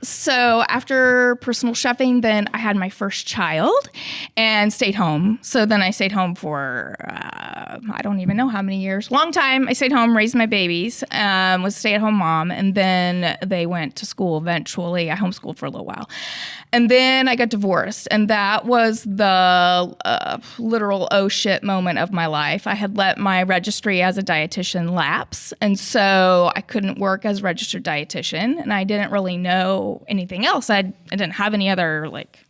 So after personal chefing, then I had my first child and stayed home. So then I stayed home for, I don't even know how many years. Long time. I stayed home, raised my babies, was a stay-at-home mom. And then they went to school eventually. I homeschooled for a little while. And then I got divorced. And that was the literal oh shit moment of my life. I had let my registry as a dietitian lapse. And so I couldn't work as a registered dietitian. And I didn't really know anything else. I didn't have any other like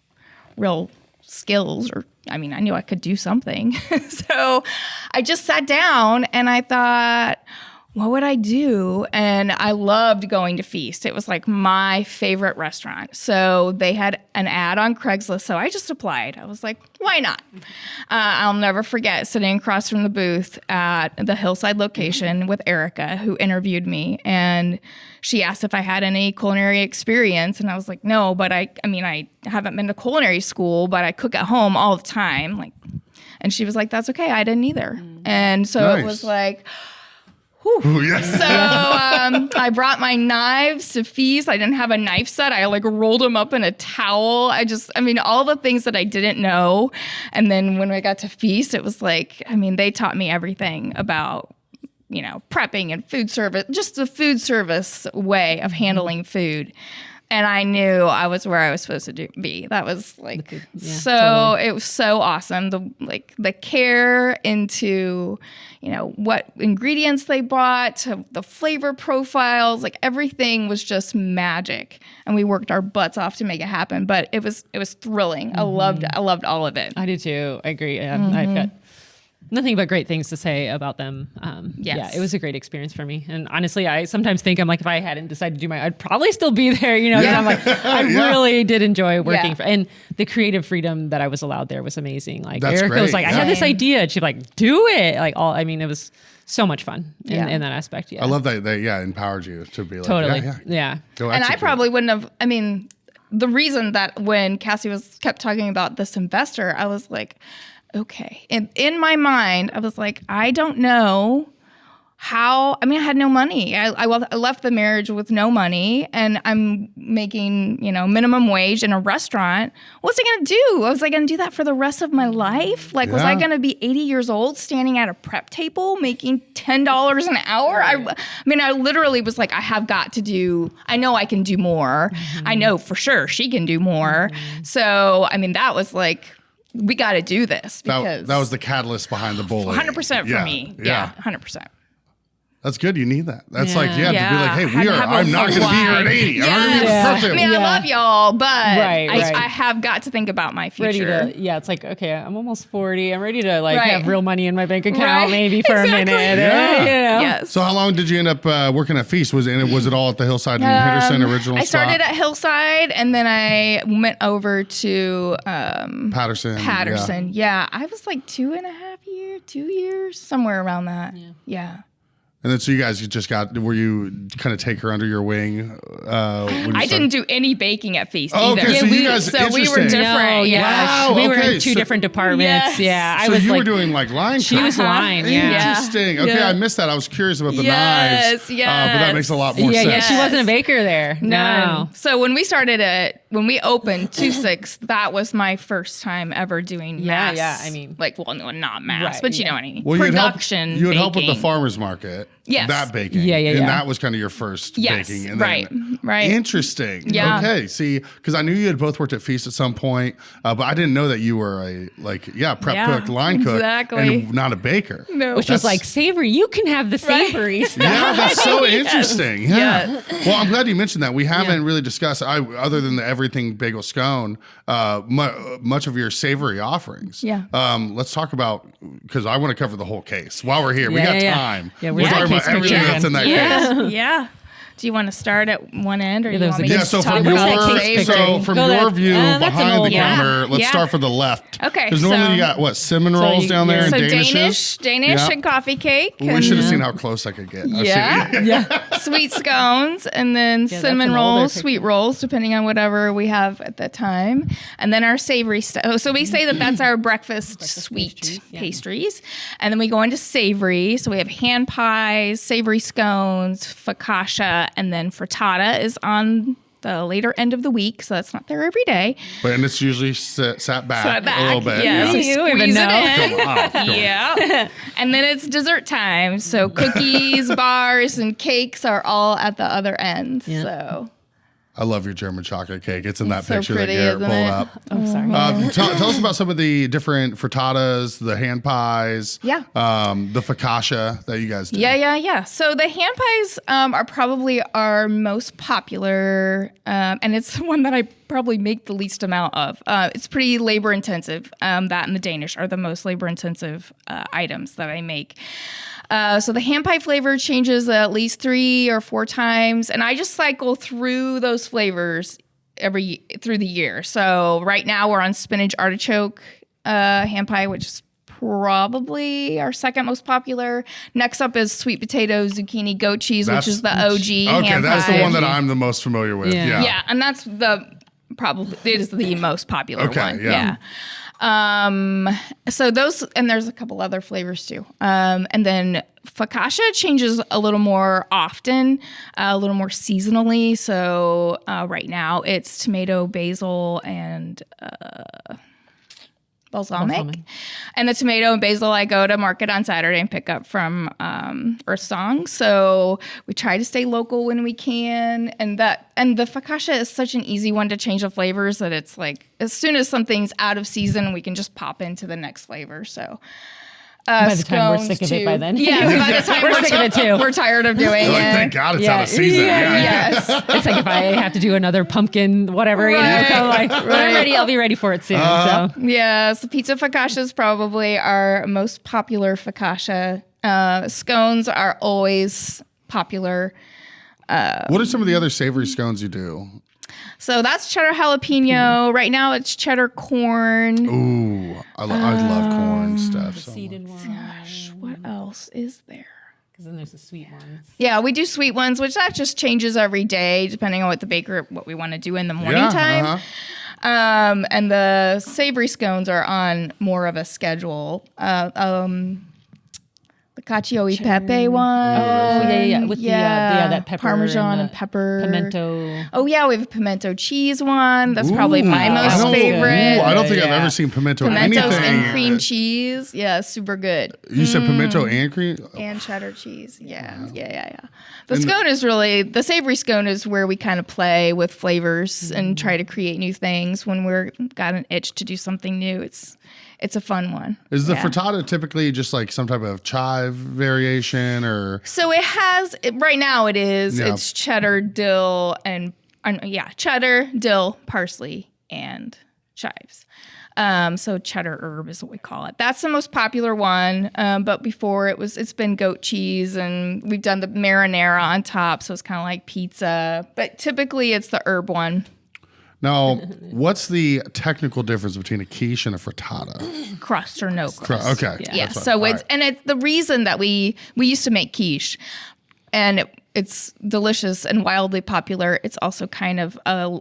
real skills I knew I could do something. So I just sat down and I thought, what would I do? And I loved going to Feast. It was like my favorite restaurant. So they had an ad on Craigslist. So I just applied. I was like, why not? I'll never forget sitting across from the booth at the Hillside location with Erica, who interviewed me. And she asked if I had any culinary experience. And I was like, no, but I haven't been to culinary school, but I cook at home all the time. And she was like, that's okay. I didn't either. And so Nice. It was like, Ooh, yeah. so I brought my knives to Feast. I didn't have a knife set. I rolled them up in a towel. All the things that I didn't know. And then when I got to Feast, it was like, they taught me everything about, prepping and food service, just the food service way of handling food. And I knew I was where I was supposed to be. That was totally. It was so awesome. The care into, what ingredients they bought, to the flavor profiles, everything was just magic. And we worked our butts off to make it happen. But it was thrilling. I loved all of it. I do too. I agree. I've got nothing but great things to say about them. Yes. Yeah, it was a great experience for me. And honestly, I sometimes think if I hadn't decided to do I'd probably still be there, And I'm like, I really did enjoy working and the creative freedom that I was allowed there was amazing. Like That's Erica great. was like, I had this idea. And she'd do it. It was so much fun in that aspect. Yeah. I love that they empowered you to be like, Totally. yeah. Go And I execute. probably wouldn't have, the reason that when Cassie kept talking about this investor, I was like, okay. And in my mind, I was like, I don't know how, I had no money. I left the marriage with no money and I'm making, minimum wage in a restaurant. What's I going to do? Was I going to do that for the rest of my life? Was I going to be 80 years old standing at a prep table making $10 an hour? I literally was like, I have got to do, I know I can do more. I know for sure she can do more. So, that was like, we got to do this because that was the catalyst behind the bullying. 100% for me. Yeah, 100%. That's good. You need that. That's to be like, Yeah. hey, I'm not going to be here at 80. I'm going to be Yes. perfect. I love y'all, but Right. I have got to think about my future. It's like, okay, I'm almost 40. I'm ready to Right. have real money in my bank account Right. maybe for Exactly. a minute. Yeah. Yes. So how long did you end up working at Feast? Was it all at the Hillside and Henderson original I spot? started at Hillside and then I went over to Patterson. Yeah. I was like 2 years, somewhere around that. Yeah. And then so you guys just were you kind of take her under your wing? I didn't do any baking at Feast either. Okay, so you guys, so we were interesting. different. No, Wow, we were okay, in two so- different departments. Yes. Yeah, So I was you like, were doing like line she was cutting. line. Yeah. Interesting. Okay, Yeah. I missed that. I was curious about the Yes, knives. But that makes a lot more Yeah, sense. yeah, she wasn't a baker there. No. So when we opened 2-6, that was my first time ever doing mass. yeah, I mean- like, well, no, not mass, Right, but you yeah. know what I mean. Well, Production. you would help with the baking. farmers market. Yes. That baking. Yeah, yeah, And yeah. that was kind of your first Yes, baking. And right, then, right. Interesting. Yeah. Okay. See, because I knew you had both worked at Feast at some point, but I didn't know that you were a prep Yeah, cook, line cook, exactly. and not a baker. No. Which was like savory. You can have the savory stuff. Yeah, that's so interesting. Yeah. Yes. Well, I'm glad you mentioned that. We haven't really discussed, other than the everything bagel scone, much of your savory offerings. Yeah. Let's talk about, because I want to cover the whole case while we're here. We Yeah, got yeah, yeah. time. Yeah, we're where's that talking about case for everything Jan? that's in that case. Yeah. Yeah. Do you want to start at one end or you there's want a me good- to So talk from about Where's that the case your savory? from Go your that- view that's an behind the old one. counter, let's Yeah. start from the left. Okay, Because normally so- you got what, cinnamon rolls you- down there yeah. and So danishes. Danish Yeah. and coffee cake. We and should have seen how close I could get. I've Yeah. seen- Yeah. sweet scones, and then that's cinnamon an older rolls, picture. sweet rolls, depending on whatever we have at that time. And then our savory stuff. So we say that that's our breakfast sweet pastries, yeah. pastries. And then we go into savory. So we have hand pies, savory scones, focaccia, and then frittata is on the later end of the week. So that's not there every day. And it's usually sat back, So back, a little bit. yes, Yeah. you You even squeeze know. it in. Come on, come on. Yeah. And then it's dessert time. So cookies, bars, and cakes are all at the other end. Yeah. So I love your German chocolate cake. It's in that so picture pretty, that Garrett isn't pulled it? up. Oh, sorry. Tell us about some of the different frittatas, the hand pies, Yeah. the focaccia that you guys do. Yeah. So the hand pies are probably our most popular, and it's the one that I probably make the least amount of. It's pretty labor intensive. That and the Danish are the most labor intensive items that I make. So the hand pie flavor changes at least 3 or 4 times, and I just cycle through those flavors through the year. So right now we're on spinach artichoke hand pie, which is probably our second most popular. Next up is sweet potato zucchini goat cheese, which is the OG Okay, hand that's pie. the one that I'm the most familiar with. Yeah. Yeah. Yeah, and that's it is the most popular Okay, one. yeah. So those, and there's a couple other flavors too. And then focaccia changes a little more often, a little more seasonally. So right now it's tomato, basil, and balsamic. And the tomato and basil I go to market on Saturday and pick up from Earth Song. So we try to stay local when we can. And the focaccia is such an easy one to change the flavors that it's like as soon as something's out of season, we can just pop into the next flavor. So By the time we're scones sick of it too. by then. Yeah, by the time We're sick of it too. We're tired of doing You're like, it. thank God it's Yeah. out of season. Yeah. Yes. It's like if I have to do another pumpkin, whatever, Right. I'm like, when I'm ready, I'll be ready for it soon. So Yeah, so pizza focaccia is probably our most popular focaccia. Scones are always popular. What are some of the other savory scones you do? So that's cheddar jalapeno. Right now it's cheddar corn. Ooh, I love corn stuff. So much. seeded ones. Gosh, what else is there? Because then there's the sweet ones. Yeah, we do sweet ones, which that just changes every day depending on what we want to do in the morning Yeah, time. uh-huh. And the savory scones are on more of a schedule. The cacio e pepe one. Oh, yeah. With the that pepper. Parmesan and and pepper. Pimento. Oh, yeah, we have a pimento cheese one. That's probably my Ooh, most I don't- favorite. Ooh, I don't think I've Yeah. ever seen pimento Pimentos anything. and cream cheese. Yeah, super good. You said pimento and cream? And cheddar cheese. Yeah. The scone is really, the savory scone is where we kind of play with flavors and try to create new things when we're got an itch to do something new. It's a fun one. Is the Yeah. frittata typically just like some type of chive variation or? So it has, right now it is, Yeah. it's cheddar, dill, cheddar, dill, parsley, and chives. So cheddar herb is what we call it. That's the most popular one. But before it's been goat cheese, and we've done the marinara on top. So it's kind of like pizza, but typically it's the herb one. Now, what's the technical difference between a quiche and a frittata? Crust or no crust. Okay. Yeah. That's fine. So All it's and it's the reason that we used to make quiche, and it's delicious and wildly popular. It's also kind of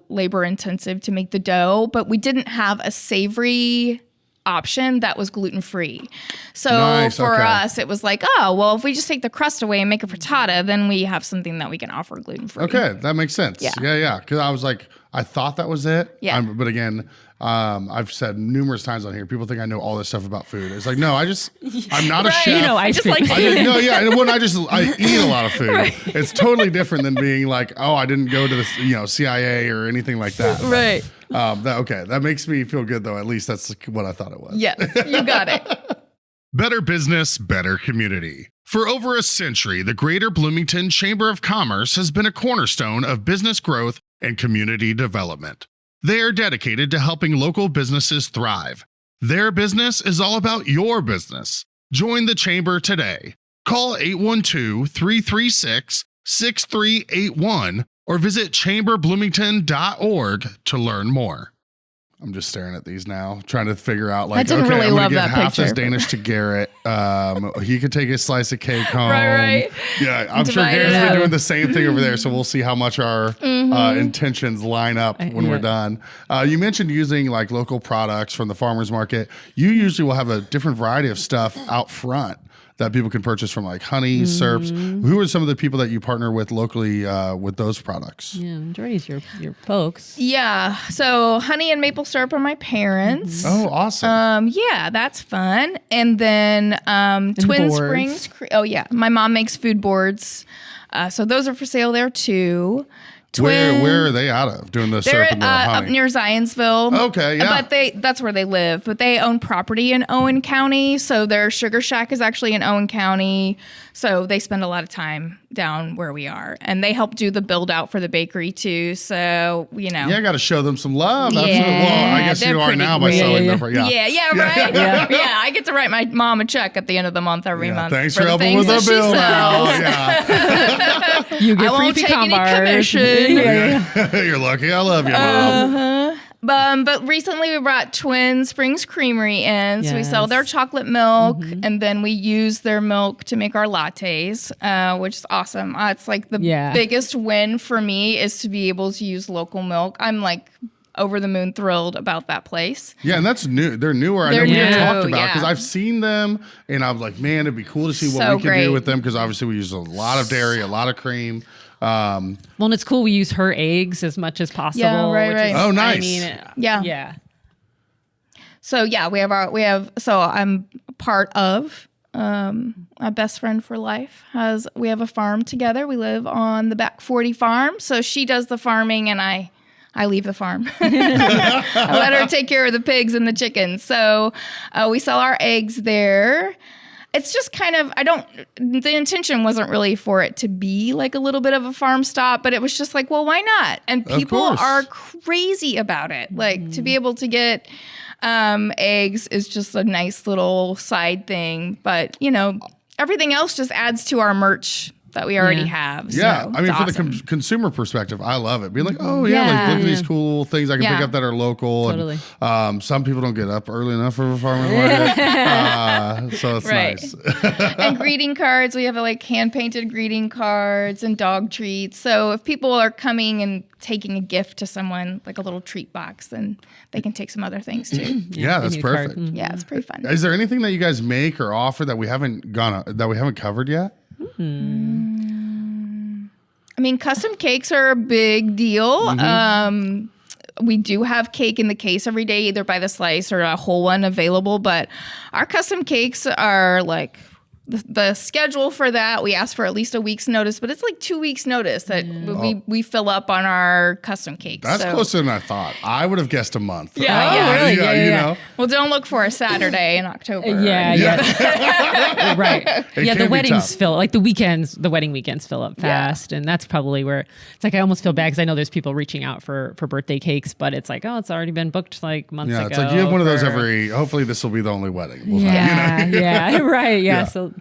labor intensive to make the dough, but we didn't have a savory option that was gluten-free. So for us, it was like, oh, well, if we just take the crust away and make a frittata, then we have something that we can offer gluten-free. Okay, that makes sense. Yeah. Yeah. Because I was like, I thought that was it. Yeah. But again, I've said numerous times on here, people think I know all this stuff about food. It's like, no, I'm not a chef. You know, ice cream. I eat a lot of food. Right. It's totally different than being like, oh, I didn't go to the CIA or anything like that. Right. That makes me feel good though. At least that's what I thought it was. Yes, you got it. Better business, better community. For over a century, the Greater Bloomington Chamber of Commerce has been a cornerstone of business growth and community development. They are dedicated to helping local businesses thrive. Their business is all about your business. Join the chamber today. Call 812-336-6381 or visit chamberbloomington.org to learn more. I'm just staring at these now, trying to figure out like, I'm gonna love give that half picture. this Danish to Garrett. He could take a slice of cake home. Right. Yeah, I'm sure Divide it Garrett's been up. doing the same thing over there. So we'll see how much our intentions line up when we're done. You mentioned using like local products from the farmers market. You usually will have a different variety of stuff out front that people can purchase from like honey, syrups. Who are some of the people that you partner with locally with those products? Yeah, majority's your folks. Yeah. So honey and maple syrup are my parents. Oh, awesome. Yeah, that's fun. And then Twin boards. Springs. Oh yeah, my mom makes food boards. So those are for sale there too. Where are they out of doing the They're syrup and the up honey? near Zionsville. Okay, yeah. But that's where they live. But they own property in Owen County. So their sugar shack is actually in Owen County. So they spend a lot of time down where we are. And they help do the build out for the bakery too. So, Yeah, I got to show them some love. Yeah, Absolutely. Well, I guess you are now by great. selling them. Yeah. Right? Yeah. I get to write my mom a check at the end of the month every month. Thanks for for the helping things with the that she bill now. sells. Yeah. You get I free won't take pecan any bars. commission. You're lucky. I love you, Mom. But recently we brought Twin Springs Creamery in. So we sell their Yes. chocolate milk and then we use their milk to make our lattes, which is awesome. It's like the biggest win for me is to be able to use local milk. I'm like over the moon thrilled about that place. Yeah, and that's new. They're newer. They're I know we new, talked about because yeah. I've seen them and I was like, man, it'd be cool to see what So we can great. do with them because obviously we use a lot of dairy, a lot of cream. Well, and it's cool. We use her eggs as much as possible. Yeah, right, which right. Oh, nice. I mean, Yeah. So yeah, so I'm part of my best friend for life we have a farm together. We live on the back 40 farm. So she does the farming and I leave the farm. I let her take care of the pigs and the chickens. So we sell our eggs there. It's just kind of, the intention wasn't really for it to be like a little bit of a farm stop, but it was just like, well, why not? And people are crazy about it. Like to be able to get eggs is just a nice little side thing. But, everything else just adds to our merch that we already have. Yeah, So I mean, it's for awesome. the consumer perspective, I love it. Be like, oh like look at these cool things I can pick up that are local. Totally. And some people don't get up early enough for a farmer's market, so it's nice. And greeting cards, we have like hand painted greeting cards and dog treats. So if people are coming and taking a gift to someone, like a little treat box, then they can take some other things too. Yeah, that's new card. perfect. Yeah, it's pretty fun. Is there anything that you guys make or offer that we haven't covered yet? I mean, custom cakes are a big deal. We do have cake in the case every day, either by the slice or a whole one available. But our custom cakes are like the schedule for that. We ask for at least a week's notice, but it's like 2 weeks notice that we fill up on our custom cakes. That's closer than I thought. I would have guessed a month. Yeah, yeah. Really? Yeah, Yeah. you know. Well, don't look for a Saturday in October. Yeah. Right. It Yeah, can the be weddings tough. the wedding weekends fill up fast. And that's probably where it's like, I almost feel bad because I know there's people reaching out for birthday cakes, but it's like, oh, it's already been booked like months ago. Yeah, it's like you have one of those hopefully this will be the only wedding we'll have. Yeah, right. Yeah. So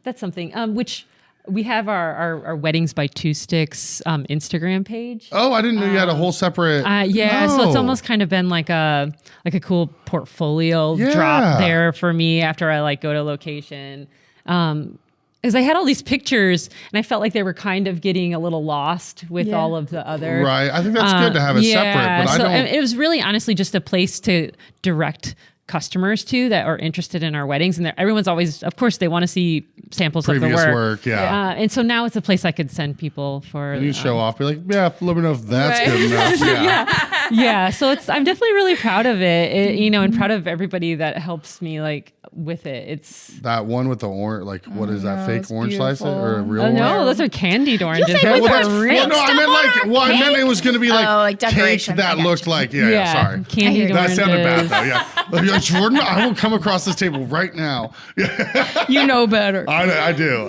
that's something which We have our Weddings by Two Sticks Instagram page. Oh, I didn't know you had a whole separate. So it's almost kind of been like a cool portfolio drop there for me after I like go to location. Because I had all these pictures and I felt like they were kind of getting a little lost with all of the other. Right. I think that's good to have it separate. But it was really honestly just a place to direct customers to that are interested in our weddings, and everyone's always, of course, they want to see samples previous of the work. and so now it's a place I could send people for. And you show off, be like, yeah, let me know if that's good enough. Yeah. So I'm definitely really proud of it, and proud of everybody that helps me like with it. It's that one with the orange, like what is that, fake orange slice or a real one? No, those are candied oranges. You think I meant it was going to be like decoration cake that looked like sorry, candied oranges. That sounded bad though. Yeah, Jordan, I will come across this table right now. You know better. I do.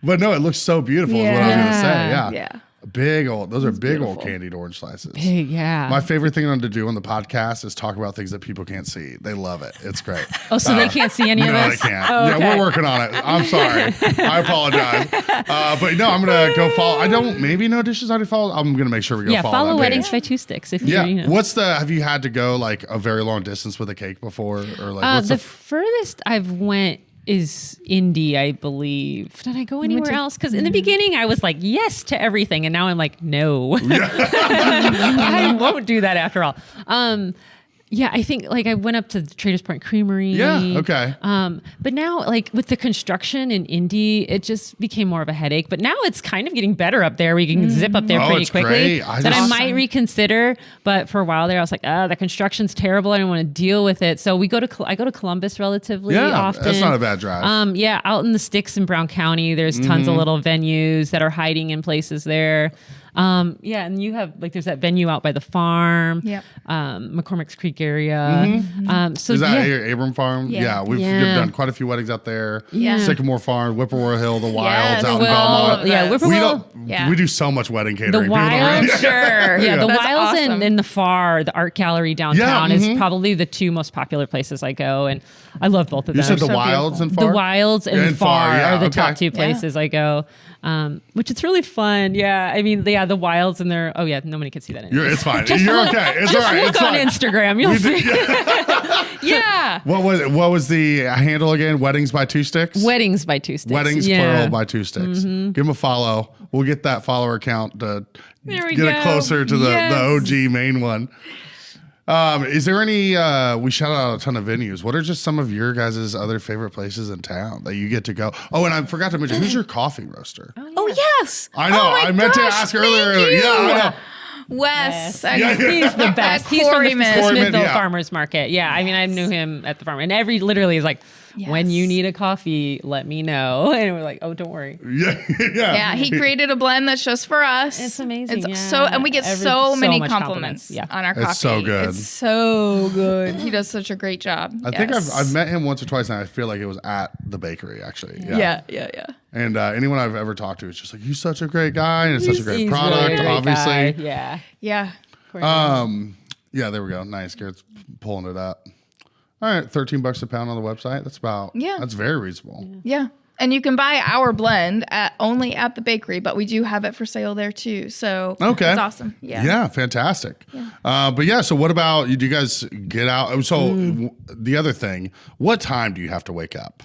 But no, it looks so beautiful. Is what I was going to say. Yeah. Big old, those are big old candied orange slices. Big, yeah. My favorite thing to do on the podcast is talk about things that people can't see. They love it. It's great. Oh, so they can't see any of this? No, they can't. Oh, okay. Yeah, we're working on it. I'm sorry. I apologize. But no, I'm going to go follow. I don't, maybe No Dishes already follow. I'm going to make sure we go follow that Weddings page. by Two Sticks. If Yeah. you know. Have you had to go like a very long distance with a cake before? Or like, what's the furthest I've went is Indy, I believe. Did I go anywhere else? Because in the beginning I was like yes to everything, and now I'm like no. I won't do that after all. I think like I went up to the Traders Point Creamery. Yeah, okay. But now like with the construction in Indy, it just became more of a headache. But now it's kind of getting better up there. We can zip up there pretty it's quickly. Great. I might reconsider. But for a while there, I was like, the construction's terrible. I don't want to deal with it. So I go to Columbus relatively often. That's not a bad drive. Out in the sticks in Brown County, there's tons of little venues that are hiding in places there. And you have like there's that venue out by the farm, McCormick's Creek area. So is that Abram Farm? Yeah. We've done quite a few weddings out there. Yeah. Sycamore Farm, Whippoorwill Hill, the Wilds out in Well, Belmont. yeah, Whippoorwill. We do so much wedding catering. The Wilds, Sure. the That's Wilds awesome. and the FAR, the art gallery downtown, is probably the two most popular places I go, and I love both of them. You said the so Wilds and beautiful. Far? The Wilds and Far, Far are the top okay. two places I go, which it's really fun. Yeah, I mean, the Wilds and their nobody can see that. It's fine. You're okay. It's all right. Look It's on fine. Instagram, you'll see. Yeah. What was the handle again? Weddings by Two Sticks? Weddings by Two Sticks. Weddings plural by Two Sticks. Give them a follow. We'll get that follower count to There we get go. it closer to the OG main one. Is there any, we shout out a ton of venues. What are just some of your guys' other favorite places in town that you get to go? Oh, and I forgot to mention, who's your coffee roaster? Oh, yes. I know. Oh my I meant to gosh, ask earlier. thank you. Yeah, I know. Wes. He's the best. He's from the Quarryman. Smithville yeah. Farmers Market. Yeah, I mean, I knew him at the farm, and literally is like, when you need a coffee, let me know. And we're like, oh, don't worry. Yeah, he created a blend that's just for us. It's amazing. And we get so many much compliments on our coffee. It's so good. It's so good. He does such a great job. I think I've met him once or twice, and I feel like it was at the bakery, actually. Yeah. And anyone I've ever talked to is just like, he's such a great guy, and it's such a great He's product, really a great obviously. guy. Yeah. Yeah, there we go. Nice. Garrett's pulling it up. All right, $13 a pound on the website. That's very reasonable. Yeah. And you can buy our blend only at the bakery, but we do have it for sale there too. So it's awesome. Yeah, fantastic. Yeah. So what about you? Do you guys get out? So the other thing, what time do you have to wake up?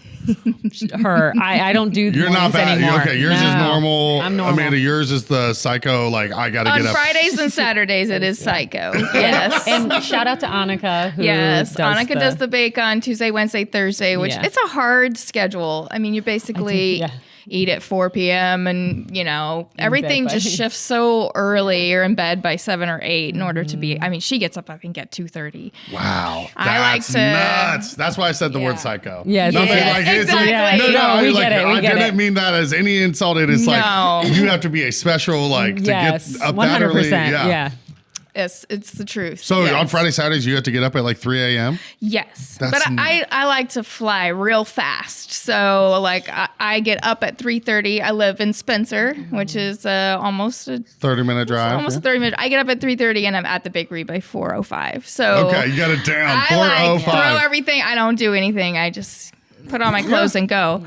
I don't do the You're not bad. anymore. Okay, yours is normal. I'm normal. Amanda, yours is the psycho. Like I got to get On up. Fridays and Saturdays, it is psycho. Yes. And shout out to Annika. Who Annika does the bake on Tuesday, Wednesday, Thursday, which it's a hard schedule. I mean, you basically eat at 4 p.m. and, everything just shifts so early. You're in bed by 7 or 8 in order to be, I mean, she gets up, I think, at 2:30. Wow. I like That's to- nuts. That's why I said the word psycho. Yes. Nothing Yeah, like it's exactly. No, we like, get it. We I get didn't it. mean that as any insult. It is No. like you have to be a special to get up that early. 100%. Yeah. It's the truth. So Yes. on Friday, Saturdays, you have to get up at like 3 a.m.? Yes. That's But I like to fly real fast. So like I get up at 3:30. I live in Spencer, which is almost a 30-minute drive. almost a 30 minute. I get up at 3:30 and I'm at the bakery by 4:05. So Okay, you got it down. I like 4:05. throw everything. I don't do anything. I just put on my clothes and go.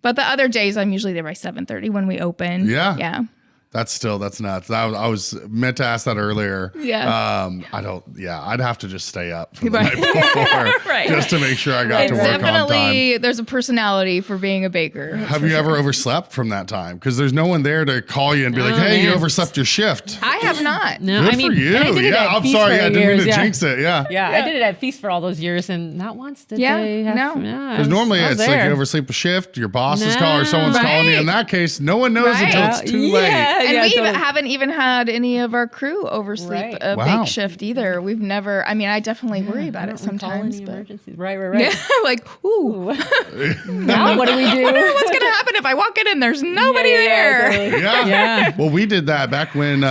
But the other days, I'm usually there by 7:30 when we open. Yeah. That's nuts. I was meant to ask that earlier. Yeah. I'd have to just stay up for the night before just to make sure I got to work on time. Definitely, there's a personality for being a baker. Have you ever overslept from that time? Because there's no one there to call you and be like, hey, you overslept your shift. I have not. No, Good for you. I'm sorry. I didn't mean to jinx it. Yeah. I did it at Feast for all those years, and not once did they have. Because normally it's like you oversleep a shift, your boss is calling or someone's calling you. In that case, no one knows until it's too late. And we haven't even had any of our crew oversleep a bake shift either. We've never, I definitely worry about it sometimes. But emergencies. Right. Yeah, like, ooh. Now what do we do? I wonder what's going to happen if I walk in and there's nobody there. Totally. Yeah. Well, we did that back when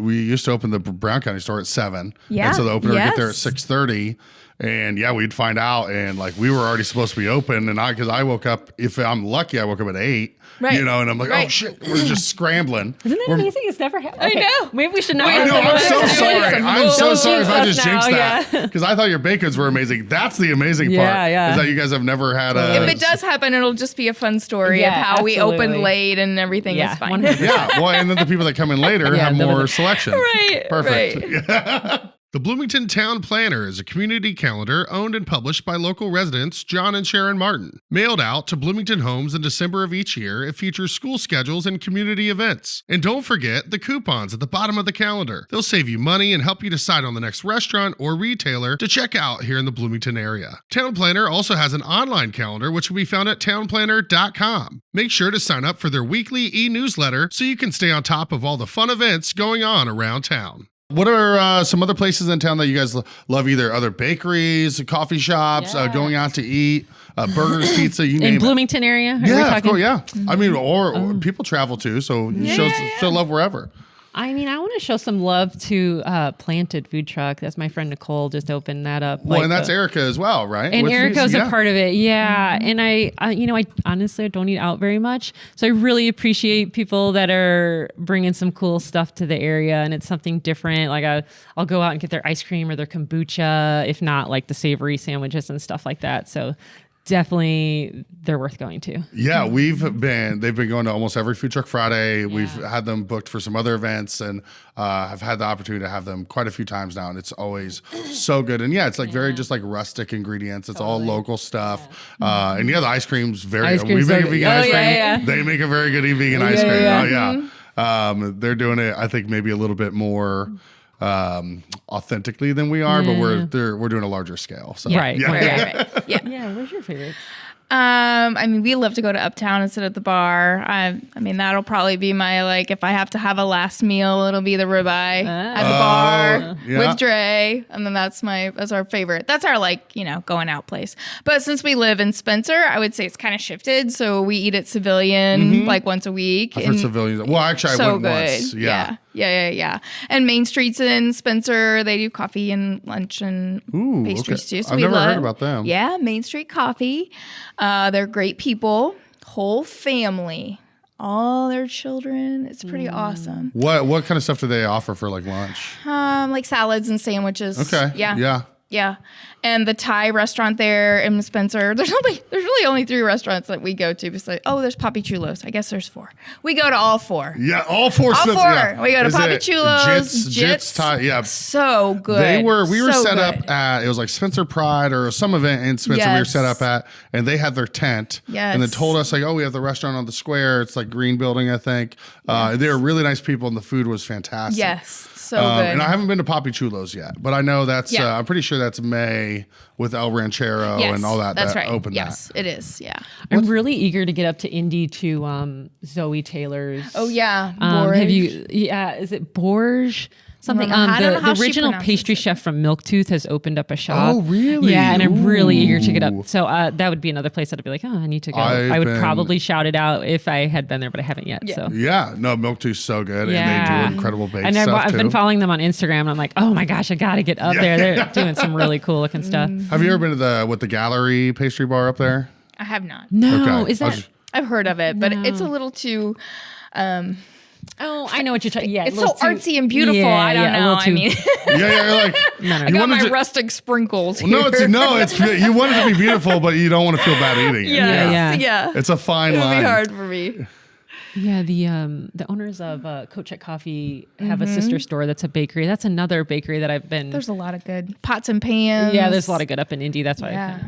we used to open the Brown County store at 7. Yeah. And so the opener would get there at 6:30. And we'd find out, and like we were already supposed to be open, and because I woke up, if I'm lucky, I woke up at 8, and I'm like, oh shit, we're just scrambling. Isn't that amazing? It's never happened. I know. Maybe we should not. I know. I'm so sorry. I'm so sorry if I just jinxed that Yeah. because I thought your bacons were amazing. That's the amazing part. Is that you guys have never had a. If it does happen, it'll just be a fun story of how we opened late and everything is fine. Well, and then the people that come in later have more selection. Right. Perfect. Right. The Bloomington Town Planner is a community calendar owned and published by local residents John and Sharon Martin. Mailed out to Bloomington homes in December of each year, it features school schedules and community events. And don't forget the coupons at the bottom of the calendar. They'll save you money and help you decide on the next restaurant or retailer to check out here in the Bloomington area. Town Planner also has an online calendar which can be found at townplanner.com. Make sure to sign up for their weekly e-newsletter so you can stay on top of all the fun events going on around town. What are some other places in town that you guys love? Either other bakeries, coffee shops, going out to eat, burgers, pizza, you name it. In Bloomington area? Yeah, of course, yeah. I mean, or people travel too, so show love wherever. I want to show some love to Planted Food Truck. That's my friend Nicole just opened that up. Well, and that's Erica as well, right? And Erica's a part of it, yeah. And I honestly don't eat out very much, so I really appreciate people that are bringing some cool stuff to the area, and it's something different. Like I'll go out and get their ice cream or their kombucha, if not like the savory sandwiches and stuff like that. So definitely they're worth going to. Yeah, they've been going to almost every Food Truck Friday. We've had them booked for some other events, and I've had the opportunity to have them quite a few times now, and it's always so good. And it's like very just like rustic ingredients. It's all local stuff. And the ice cream's we make a vegan ice cream. They make a very good vegan ice cream. They're doing it, I think, maybe a little bit more authentically than we are, but we're doing a larger scale. So right. Yeah. Where's your favorite? We love to go to Uptown and sit at the bar. That'll probably be my, if I have to have a last meal, it'll be the ribeye at the bar with Dre. And then that's our favorite. That's our, going out place. But since we live in Spencer, I would say it's kind of shifted. So we eat at Civilian once a week. I've heard Civilian. Well, actually, I went once. Yeah. And Main Street's in Spencer. They do coffee and lunch and pastries too. So I've never heard about them. Yeah, Main Street Coffee. They're great people. Whole family. All their children. It's pretty awesome. What kind of stuff do they offer for lunch? Like salads and sandwiches. Okay. Yeah. And the Thai restaurant there in Spencer, there's really only 3 restaurants that we go to. Besides, there's Papi Chulo's. I guess there's 4. We go to all 4. Yeah, all 4. All 4. Yeah. We go to Papi Chulo's, Jits Thai. Yeah, so good. We were set up at, it was like Spencer Pride or some event in Spencer we were set up at, and they had their tent. Yes. And then told us we have the restaurant on the square. It's like green building, I think. They were really nice people, and the food was fantastic. Yes. So good. And I haven't been to Papi Chulo's yet, but I know that's, I'm pretty sure that's May with El Ranchero and all that. That's right. Opened yes, it is. Yeah. I'm really eager to get up to Indy to Zoe Taylor's. Oh, yeah. Is it Borge? Something. The original pastry chef from Milktooth has opened up a shop. Oh, really? Yeah, and I'm really eager to get up. So that would be another place I'd be like, I need to go. I would probably shout it out if I had been there, but I haven't yet. Yeah. So Milktooth's so good, and they do incredible baked and stuff I've been following them on Instagram, and I'm like, oh my gosh, I got to get up there. They're doing some really cool looking stuff. Have you ever been to the Gallery pastry bar up there? I have not. No, is that? I've heard of it, but it's a little too Oh, I know what you're talking. Yeah, It's so artsy and beautiful. I don't know. I mean, You're like, I got my rustic sprinkles here. It's you want it to be beautiful, but you don't want to feel bad eating it. Yeah. It's a fine line. It'll be hard for me. Yeah, the owners of Coach Coffee have a sister store that's a bakery. That's another bakery that I've been. There's a lot of good pots and pans. Yeah, there's a lot of good up in Indy. That's why. Yeah.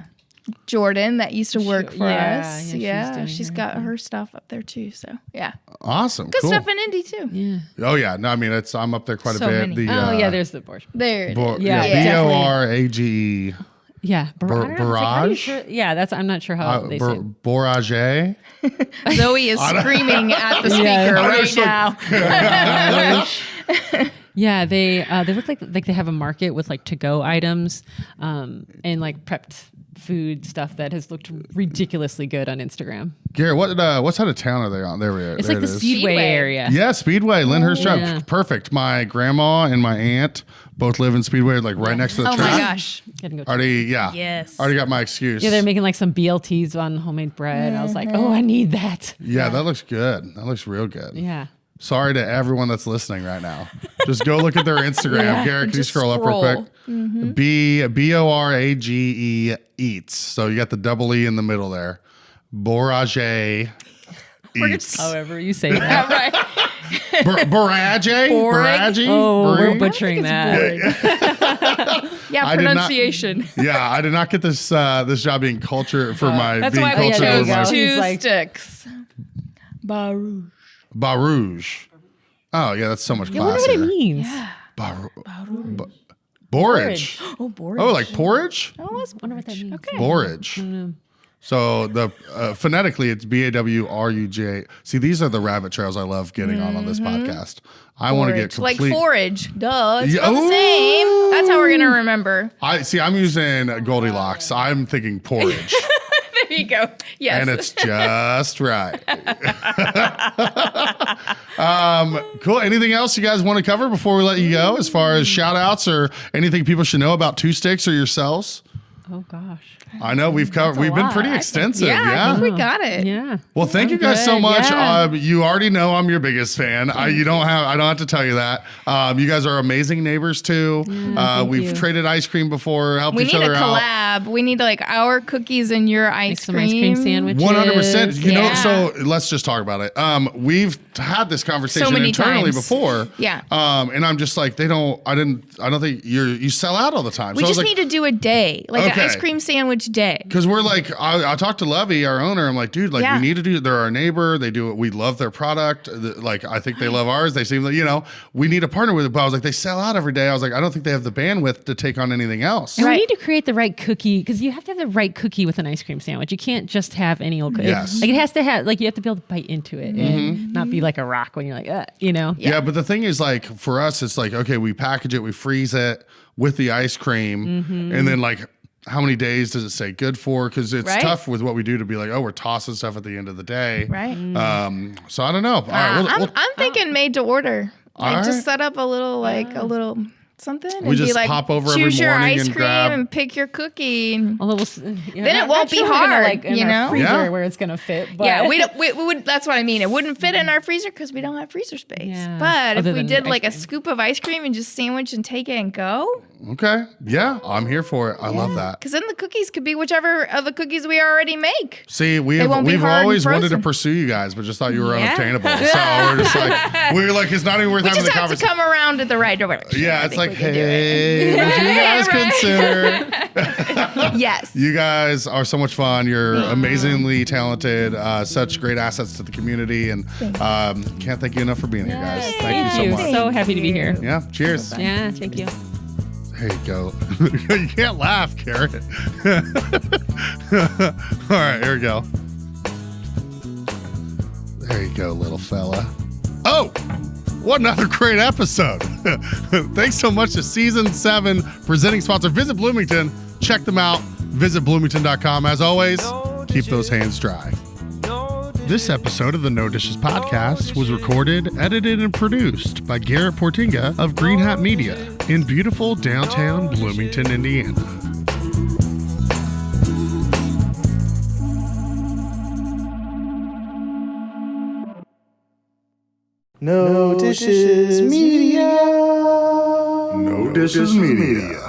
Jordan that used to work for us. Yeah, she's got her stuff up there too. So yeah, awesome. good cool. stuff in Indy too. Yeah. Oh yeah, no, I mean I'm up there quite So a bit. many. There's the borscht. There it is. Borage. Yeah, barrage. I'm not sure how they say it. Borage. Zoe is screaming at the speaker right now. Yeah, they look like they have a market with like to-go items, and like prepped food stuff that has looked ridiculously good on Instagram. Garrett, what side of town are they on? There we are. It's like the Speedway area. Yeah, Speedway, Lyndhurst Drive. Yeah. Perfect. My grandma and my aunt both live in Speedway, like right next to the Oh track. my gosh. Already got my excuse. Yeah, they're making like some BLTs on homemade bread. And I was like, oh, I need that. Yeah, that looks good. That looks real good. Yeah. Sorry to everyone that's listening right now. Just go look at their Instagram. Garrett, can you scroll up real quick? Borage eats. So you got the double E in the middle there. Borage eats. However you say that. Right. Borage? Borage? Oh, we're Borage? butchering that. Yeah, pronunciation. I did not get this job being culture for my That's being why we culture over chose my two like- sticks. Barouche. Barouche. Oh yeah, that's so much I wonder what it classier. means. Borage. Oh, borage. Oh, like porridge? Oh, it's Wonder what that means. okay. Borage. So the phonetically, it's BAWRUJ. See, these are the rabbit trails I love getting on this podcast. I want to get Like complete. forage. Duh. It's Yeah, spelled the same. That's how we're going to remember. I'm using Goldilocks. I'm thinking porridge, There you go. Yes. and it's just right. Cool. Anything else you guys want to cover before we let you go, as far as shout outs or anything people should know about Two Sticks or yourselves? Oh gosh. I know we've covered. We've been pretty extensive. I think we got it. Yeah. Well, thank you guys so good. much. Yeah. You already know I'm your biggest fan. I don't have to tell you that. You guys are amazing neighbors too. We've you. traded ice cream before, helped We each need a other out. collab. We need like our cookies and your Make ice some cream. ice cream sandwiches. 100%. You know, Yeah. so let's just talk about it. We've had this conversation many internally times. before. Yeah. And I'm just like, I don't think you sell out all the time. We so just I was need to do a day, like Okay. an ice cream sandwich day. because we're like, I talked to Levy, our owner. I'm like, dude, like Yeah. we need to do. They're our neighbor. They do it. We love their product. Like I think they love ours. They seem like we need to partner with it. But I was like, they sell out every day. I was like, I don't think they have the bandwidth to take on anything else. And Right. we need to create the right cookie because you have to have the right cookie with an ice cream sandwich. You can't just have any old cookie. Yes. Like it has to have, like you have to be able to bite into it and not be like a rock when you're like, Yeah, but the thing is, like, for us, it's like, okay, we package it, we freeze it with the ice cream, and then, like, how many days does it say good for? Because it's Right. tough with what we do to be like, oh, we're tossing stuff at the end of the day. Right. So I don't know. All right, I'm thinking made to order. Like All just right. set up a little something. We and just be like, pop over every choose your morning ice and cream grab- and pick your cookie. And a little. Then it won't be hard, in you our know? freezer Yeah. where it's gonna fit. But yeah, we would. That's what I mean. It wouldn't fit in our freezer because we don't have freezer space. Yeah. But if Other we than did ice like a cream. scoop of ice cream and just sandwich and take it and go, Okay. Yeah, I'm here for it. I love that. because then the cookies could be whichever of the cookies we already make. See, won't be we've hard and always wanted to frozen. pursue you guys, but just thought you were Yeah. unobtainable. So we're just like, it's not even worth We having just the have to conversation. come around to the right direction. Yeah, I it's think like, we can do it. hey, would you guys Right. consider? Yes. You guys are so much fun. You're amazingly talented, such great assets to the community, and can't thank you enough for being here, guys. Thank you so much. So happy to be here. Yeah, cheers. Yeah, thank you. There you go. You can't laugh, Garrett. All right, here we go. There you go, little fella. Oh, what another great episode. Thanks so much to Season 7 presenting sponsor. Visit Bloomington. Check them out. Visit bloomington.com. As always, keep those hands dry. This episode of the No Dishes podcast was recorded, edited, and produced by Garrett Portinga of Green Hat Media in beautiful downtown Bloomington, Indiana. No Dishes Media. No Dishes Media.